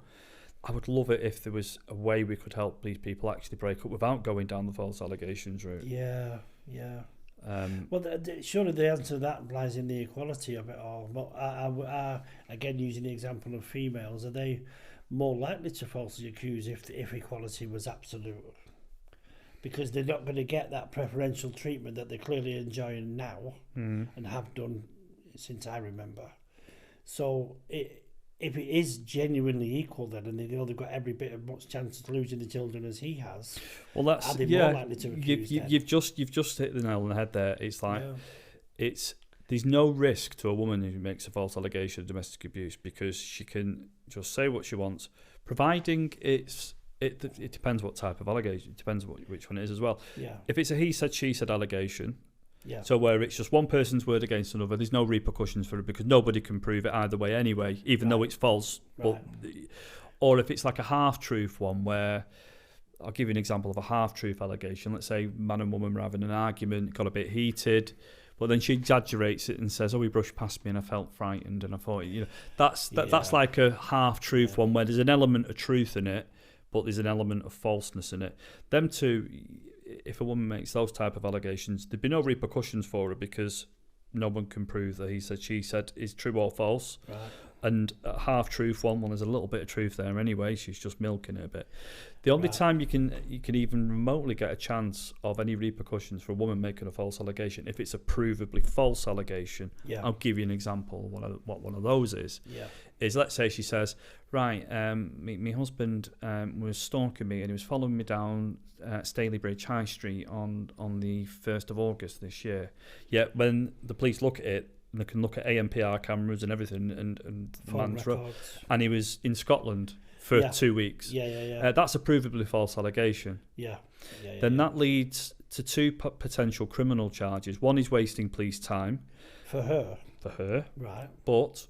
I would love it if there was a way we could help these people actually break up without going down the false allegations route. Yeah. Well, surely the answer to that lies in the equality of it all. But again, using the example of females, are they more likely to falsely accuse if equality was absolute? Because they're not going to get that preferential treatment that they're clearly enjoying now and have done since I remember. So if it is genuinely equal then, and they've got every bit of much chance of losing the children as he has, well, that's are they more likely to accuse you've just hit the nail on the head there. It's like there's no risk to a woman who makes a false allegation of domestic abuse because she can just say what she wants, providing it depends what type of allegation. It depends which one it is as well. Yeah. If it's a he said she said allegation, yeah. So where it's just one person's word against another, there's no repercussions for it because nobody can prove it either way anyway, even though it's false. Right. Or if it's like a half-truth one where, I'll give you an example of a half-truth allegation. Let's say man and woman were having an argument, got a bit heated, but then she exaggerates it and says, oh, he brushed past me and I felt frightened and I thought, that's like a half-truth one where there's an element of truth in it, but there's an element of falseness in it. Them two, if a woman makes those type of allegations, there'd be no repercussions for her because no one can prove that he said, she said is true or false. Right. And a half-truth one, well, there's a little bit of truth there anyway. She's just milking it a bit. The only time you can even remotely get a chance of any repercussions for a woman making a false allegation, if it's a provably false allegation, I'll give you an example of what one of those is. Yeah. Is let's say she says, right, my husband was stalking me and he was following me down Staley Bridge High Street on the 1st of August this year. Yet when the police look at it, and they can look at ANPR cameras and everything and and he was in Scotland for 2 weeks. That's a provably false allegation. Then that leads to two potential criminal charges. One is wasting police time. For her. Right. But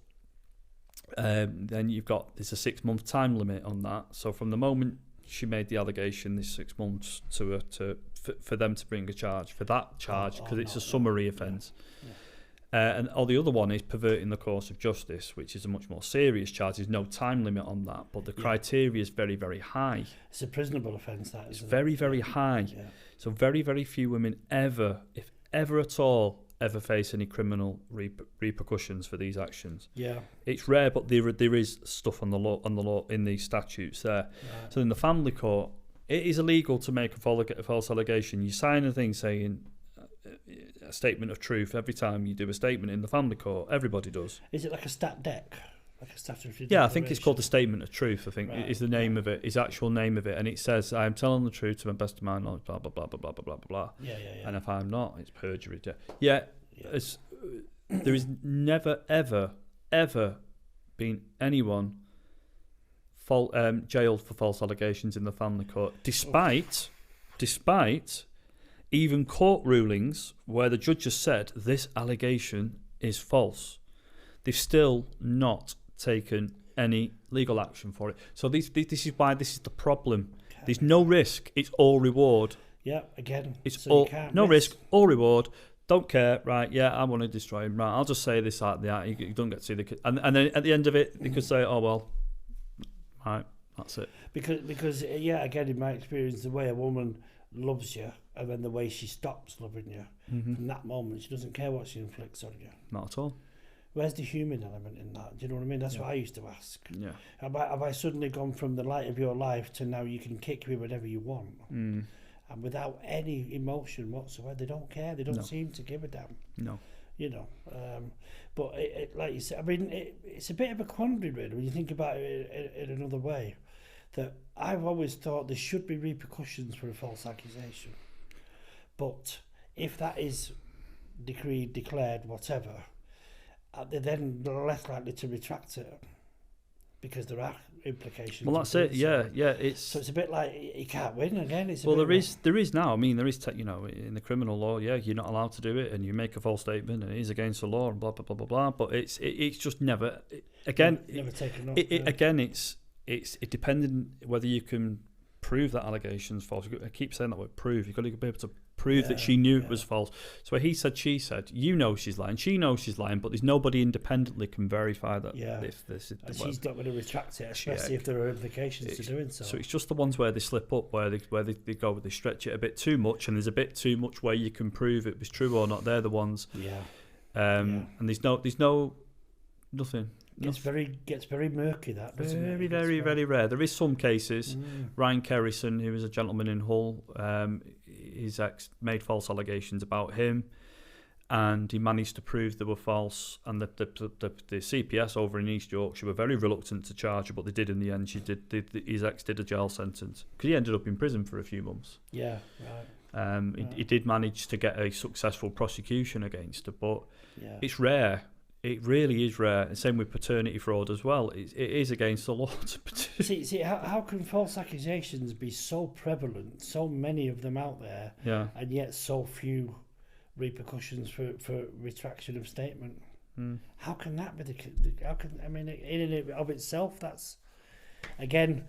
then there's a 6-month time limit on that. So from the moment she made the allegation, there's 6 months for them to bring a charge for that charge because it's a summary offence. And the other one is perverting the course of justice, which is a much more serious charge. There's no time limit on that, but the criteria is very, very high. It's a prisonable offence, that is. It's very, very high. Yeah. So very, very few women ever, if ever at all, ever face any criminal repercussions for these actions. Yeah, it's rare, but there is stuff on the law in these statutes there. Right. So in the family court, it is illegal to make a false allegation. You sign a thing saying a statement of truth every time you do a statement in the family court. Everybody does. Is it like a stat deck? Like a statutory I think it's called the statement of truth. I think is the name of it, his actual name of it, and it says, "I am telling the truth to the best of my knowledge." Blah blah blah blah blah blah blah blah. Yeah. And if I'm not, it's perjury. There is never ever been anyone jailed for false allegations in the family court, despite even court rulings where the judge has said this allegation is false. They've still not taken any legal action for it. So this is why this is the problem. Okay. There's no risk. It's all reward. Yeah, again. It's all no risk, all reward. Don't care, right? Yeah, I want to destroy him. Right, I'll just say this like that. You don't get to see the kid, and then at the end of it, they could say, "Oh well, right, that's it." Because again, in my experience, the way a woman loves you, and then the way she stops loving you, from that moment, she doesn't care what she inflicts on you. Not at all. Where's the human element in that? Do you know what I mean? That's what I used to ask. Yeah. Have I suddenly gone from the light of your life to now you can kick me whenever you want, and without any emotion whatsoever? They don't care. They don't seem to give a damn. No. You know, but it, like you said, I mean, it's a bit of a quandary really when you think about it in another way. That I've always thought there should be repercussions for a false accusation. But if that is decreed, declared, whatever, they're then less likely to retract it because there are implications. Well, that's it. Yeah. So it's a bit like you can't win again. There is now. I mean, there is. In the criminal law, you're not allowed to do it, and you make a false statement, and it is against the law, and blah blah blah blah blah. But it's just never. Never taken off. Again, it's dependent whether you can prove that allegation is false. I keep saying that word prove. You've got to be able to prove that she knew it was false. So he said, she said, you know she's lying. She knows she's lying, but there's nobody independently can verify that. If this is and she's not going to retract it, especially if there are implications to doing so. So it's just the ones where they slip up, where they go, they stretch it a bit too much, and there's a bit too much where you can prove it was true or not. They're the ones. And there's nothing. Gets very murky, that, doesn't it? Very rare. There is some cases. Ryan Kerrison, who was a gentleman in Hull, his ex made false allegations about him, and he managed to prove they were false. And the CPS over in East Yorkshire were very reluctant to charge her, but they did in the end. His ex did a jail sentence because he ended up in prison for a few months. Yeah, right. He did manage to get a successful prosecution against her, but it's rare. It really is rare. And same with paternity fraud as well. It is against the law to see how can false accusations be so prevalent, so many of them out there, and yet so few repercussions for retraction of statement? How can that be in and of itself, that's again,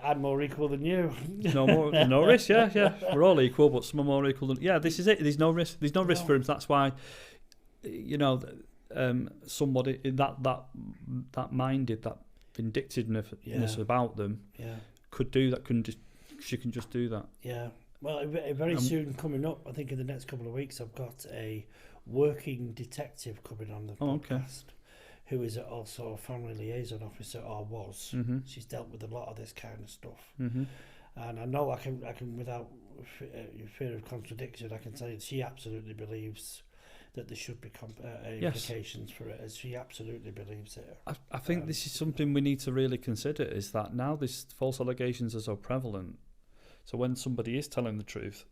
I'm more equal than you. No risk. Yeah. We're all equal, but some are more equal than. Yeah, this is it. There's no risk. There's no risk for him. That's why, somebody that minded, that vindictiveness about them could do that. She can just do that. Yeah. Well, very soon coming up, I think in the next couple of weeks, I've got a working detective coming on the podcast, who is also a family liaison officer, or was. She's dealt with a lot of this kind of stuff, and I know I can without fear of contradiction, I can tell you she absolutely believes that there should be implications for it, as she absolutely believes it. I think this is something we need to really consider, is that now these false allegations are so prevalent. So when somebody is telling the truth,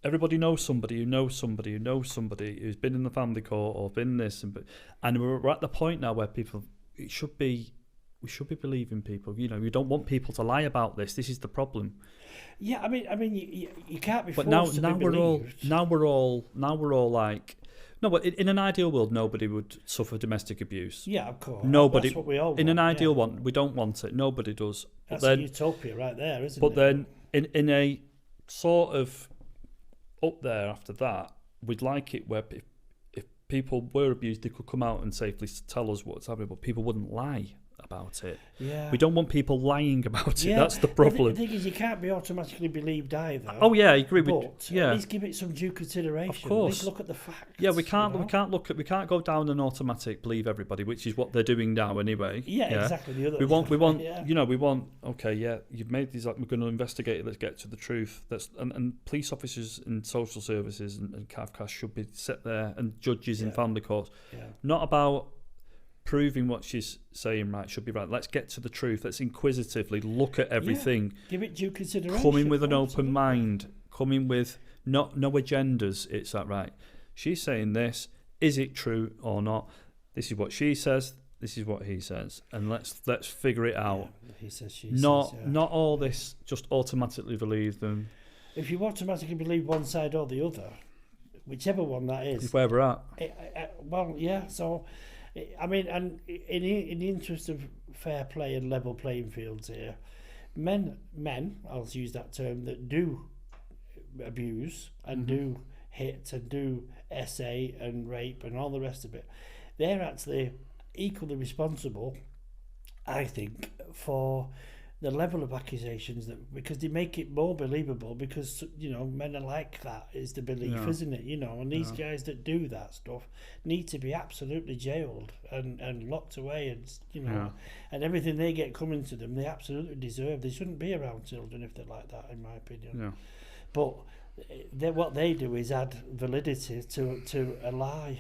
everybody knows somebody who knows somebody who knows somebody who's been in the family court or been this, and we're at the point now where we should be believing people. You don't want people to lie about this. This is the problem. Yeah, I mean, you can't be. But forced to be believed. Now we're all like, no. But in an ideal world, nobody would suffer domestic abuse. Yeah, of course. Nobody. That's what we all want. In an ideal one, we don't want it. Nobody does. That's a utopia right there, isn't it? But then, in a sort of up there after that, we'd like it where if people were abused, they could come out and safely tell us what's happening, but people wouldn't lie about it. Yeah. We don't want people lying about it. That's the problem. The thing is, you can't be automatically believed either. Oh yeah, I agree. But at least give it some due consideration. Of course. At least look at the facts. Yeah, we can't go down an automatic believe everybody, which is what they're doing now anyway. Yeah. Exactly. The other. We want. Okay, you've made these. Like, we're going to investigate it. Let's get to the truth. And police officers and social services and CAFCAS should be set there, and judges in family courts. Yeah. Not about proving what she's saying should be right. Let's get to the truth. Let's inquisitively look at everything. Give it due consideration. Come in with an open mind. Come in with no agendas. It's that right. She's saying this. Is it true or not? This is what she says. This is what he says, and let's figure it out. Yeah, he says, she not says. Not all this. Just automatically believe them. If you automatically believe one side or the other, whichever one that is where we're at. So. I mean, and in the interest of fair play and level playing fields here, men, I'll use that term, that do abuse and do hit and do SA and rape and all the rest of it, they're actually equally responsible, I think, for the level of accusations, because they make it more believable, because men are like that, is the belief, isn't it? And these guys that do that stuff need to be absolutely jailed and locked away, and and everything they get coming to them, they absolutely deserve. They shouldn't be around children if they're like that, in my opinion. But what they do is add validity to a lie.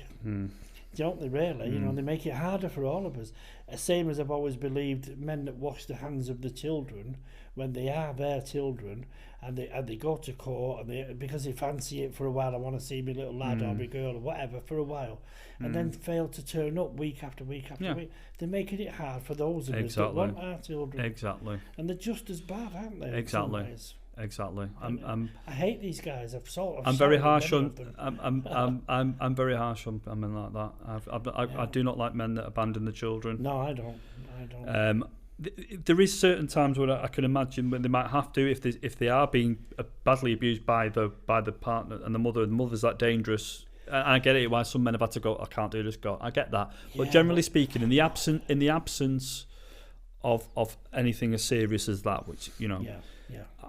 Don't they really? You know, they make it harder for all of us. Same as I've always believed, men that wash the hands of the children when they are their children, and they go to court, and because they fancy it for a while, I want to see my little lad or my girl or whatever for a while, and then fail to turn up week after week after week. They're making it hard for those of us that want our children. Exactly. And they're just as bad, aren't they? Exactly. Exactly. I hate these guys. I'm very harsh on. I'm very harsh on men like that. I do not like men that abandon the children. No, I don't. There is certain times where I can imagine when they might have to, if they are being badly abused by the partner and the mother, and the mother's that dangerous. I get it why some men have had to go, I can't do this, God. I get that. But generally speaking, in the absence of anything as serious as that, which, you know,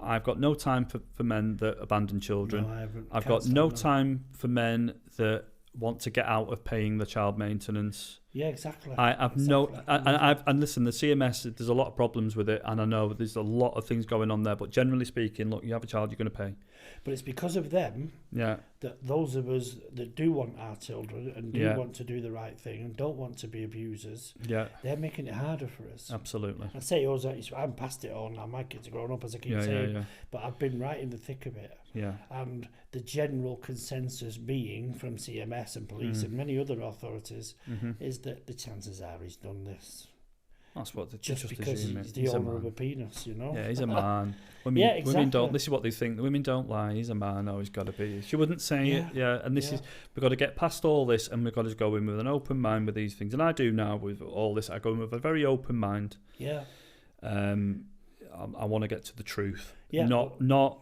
I've got no time for men that abandon children. No, I've got no time for men that want to get out of paying the child maintenance. Yeah, exactly. And listen, the CMS, there's a lot of problems with it, and I know there's a lot of things going on there, but generally speaking, look, you have a child, you're going to pay. But it's because of them that those of us that do want our children and do want to do the right thing and don't want to be abusers, they're making it harder for us. Absolutely. I say I'm past it all now. My kids are grown up, as I keep saying, but I've been right in the thick of it. Yeah. And the general consensus being from CMS and police and many other authorities is that the chances are he's done this. That's what just because he's the owner of a penis, you know. Yeah, he's a man. Women don't. This is what they think. The women don't lie. He's a man. Oh, he's got to be. She wouldn't say it. Yeah, and this is, we've got to get past all this, and we've got to go in with an open mind with these things. And I do now with all this. I go in with a very open mind. Yeah. I want to get to the truth. Yeah. Not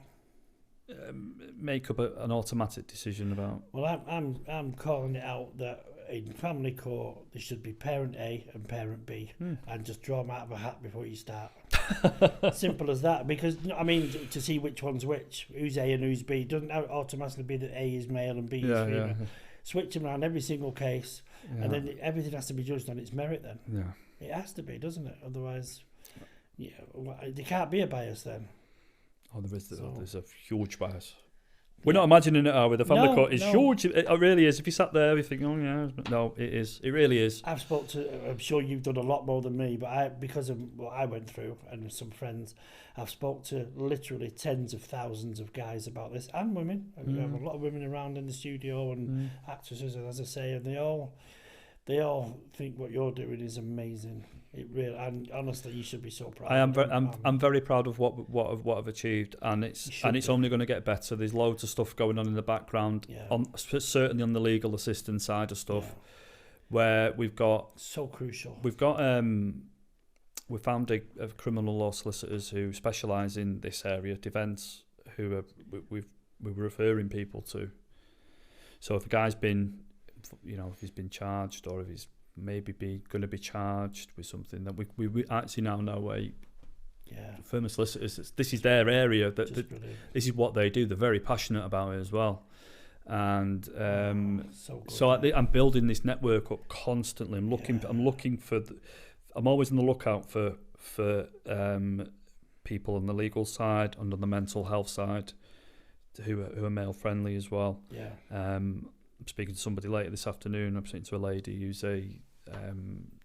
make up an automatic decision about. Well, I'm calling it out that in family court there should be parent A and parent B, and just draw them out of a hat before you start. Simple as that. Because I mean, to see which one's which, who's A and who's B, doesn't automatically be that A is male and B is female. Yeah. Switch them around every single case, and then everything has to be judged on its merit. Then it has to be, doesn't it? Otherwise, there can't be a bias then. Oh, there's a huge bias. We're not imagining it, are we? The family court is huge. It really is. If you sat there, you think, oh yeah, no, it is. It really is. I'm sure you've done a lot more than me, but because of what I went through and some friends, I've spoke to literally tens of thousands of guys about this, and women. We have a lot of women around in the studio and actresses, as I say, and they all think what you're doing is amazing. It really, and honestly, you should be so proud. I'm very proud of what I've achieved, and it's only going to get better. There's loads of stuff going on in the background, certainly on the legal assistance side of stuff, where we've got so crucial. We've got we found a criminal law solicitors who specialise in this area, defence, who we're referring people to. So if a guy's been, if he's been charged, or if he's maybe going to be charged with something, that we actually now know a firm of solicitors. This is their area. This is what they do. They're very passionate about it as well. And I'm building this network up constantly. I'm always on the lookout for people on the legal side, on the mental health side, who are male friendly as well. Yeah. I'm speaking to somebody later this afternoon. I'm speaking to a lady who's a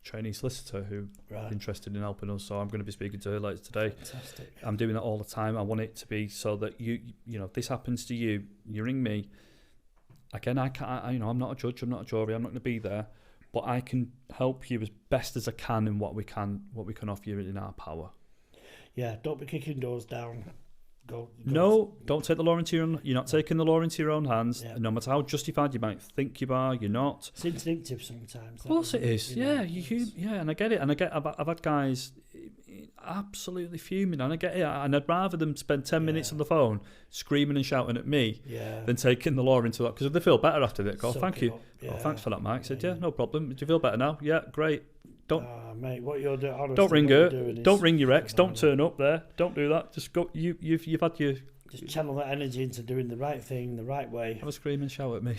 trainee solicitor who's interested in helping us. So I'm going to be speaking to her later today. Fantastic. I'm doing that all the time. I want it to be so that you this happens to you, you ring me. Again, I can't. I'm not a judge. I'm not a jury. I'm not going to be there, but I can help you as best as I can in what we can offer you in our power. Yeah. Don't be kicking doors down. Don't take the law into your own. You're not taking the law into your own hands. Yeah. No matter how justified you might think you are, you're not. It's instinctive sometimes. Of course it is. And I get it. And I've had guys absolutely fuming, and I get it. And I'd rather them spend 10 minutes on the phone screaming and shouting at me than taking the law into that, because they feel better after that. Thank you. Thanks for that, Mike. I said, no problem. Do you feel better now? Yeah, great. Don't, mate, what you're doing, honestly, don't ring her. Don't ring your ex. Don't turn up there. Don't do that. Just go. You've had your. Just channel that energy into doing the right thing, the right way. Have a scream and shout at me.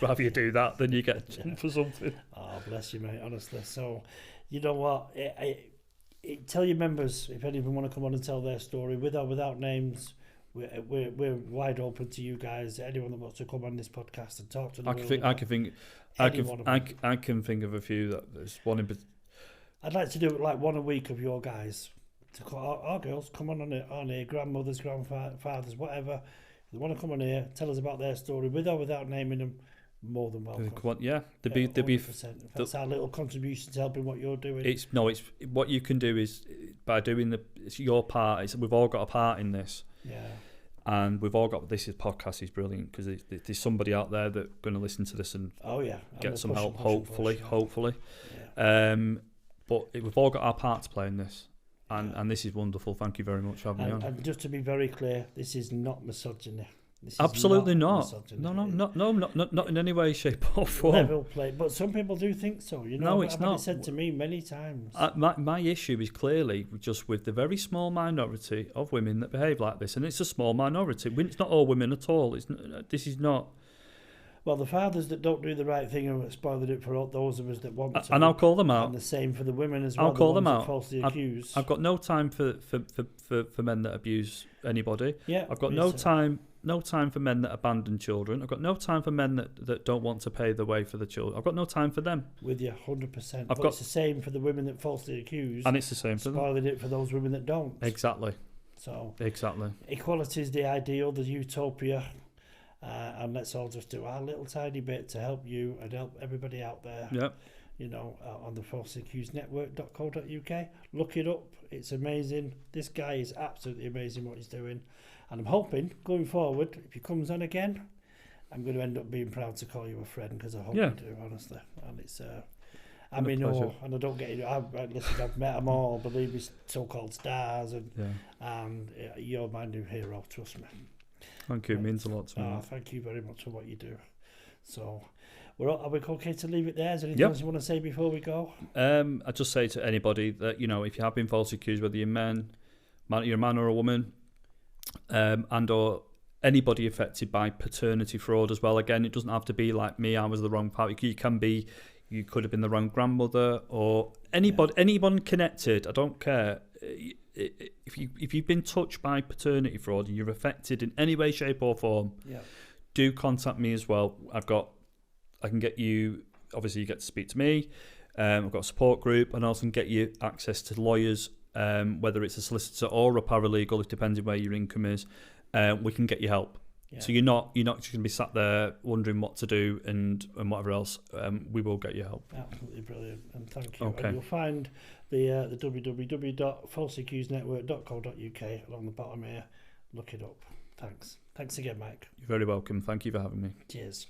Rather you do that than you get for something. Oh, bless you, mate. Honestly. So, you know what? Tell your members, if any of them want to come on and tell their story, with or without names, we're wide open to you guys. Anyone that wants to come on this podcast and talk to the I can think of a few that there's one in. I'd like to do like one a week of your guys to call our girls. Come on here, grandmothers, grandfathers, whatever. If they want to come on here, tell us about their story with or without naming them. More than welcome. Yeah, there'd be. That's our little contribution to helping what you're doing. It's what you can do is by doing it's your part. We've all got a part in this. Yeah. And we've all got this podcast is brilliant because there's somebody out there that's going to listen to this and get some help. Hopefully. Yeah. But we've all got our part to play in this, and this is wonderful. Thank you very much for having me on. And just to be very clear, this is not misogyny. Absolutely not. Not in any way, shape or form. Level play, but some people do think so. No, it's not. It's said to me many times. My issue is clearly just with the very small minority of women that behave like this, and it's a small minority. It's not all women at all. This is not. Well, the fathers that don't do the right thing are spoiling it for those of us that want to. And I'll call them out. And the same for the women as well. I'll call them out. Falsely accused. I've got no time for men that abuse anybody. Yeah. I've got no time for men that abandon children. I've got no time for men that don't want to pay the way for the children. I've got no time for them. With you, 100%. It's the same for the women that falsely accuse. And it's the same for them. Spoiling it for those women that don't. Exactly. So exactly. Equality is the ideal, the utopia. And let's all just do our little tiny bit to help you and help everybody out there. Yep. On the falsely accused network.co.uk. Look it up. It's amazing. This guy is absolutely amazing what he's doing. And I'm hoping, going forward, if he comes on again, I'm going to end up being proud to call you a friend because I hope you do, honestly. And it's, I'm in awe, and I don't get it. I've met them all, believe me, so-called stars, and you're my new hero, trust me. Thank you, it means a lot to me. Thank you very much for what you do. So, are we okay to leave it there? Is there anything else you want to say before we go? I just say to anybody that, if you have been falsely accused, whether you're a man or a woman, and or anybody affected by paternity fraud as well. Again, it doesn't have to be like me, I was the wrong party. You could have been the wrong grandmother or anyone connected. I don't care. If you've been touched by paternity fraud and you're affected in any way, shape or form, do contact me as well. I can get you, obviously you get to speak to me. I've got a support group, and I also can get you access to lawyers, whether it's a solicitor or a paralegal, depending where your income is. We can get you help. Yeah. So you're not just going to be sat there wondering what to do and whatever else. We will get you help. Absolutely brilliant, and thank you. Okay. And you'll find the www.falseaccusednetwork.co.uk along the bottom here. Look it up. Thanks again, Mike. You're very welcome. Thank you for having me. Cheers.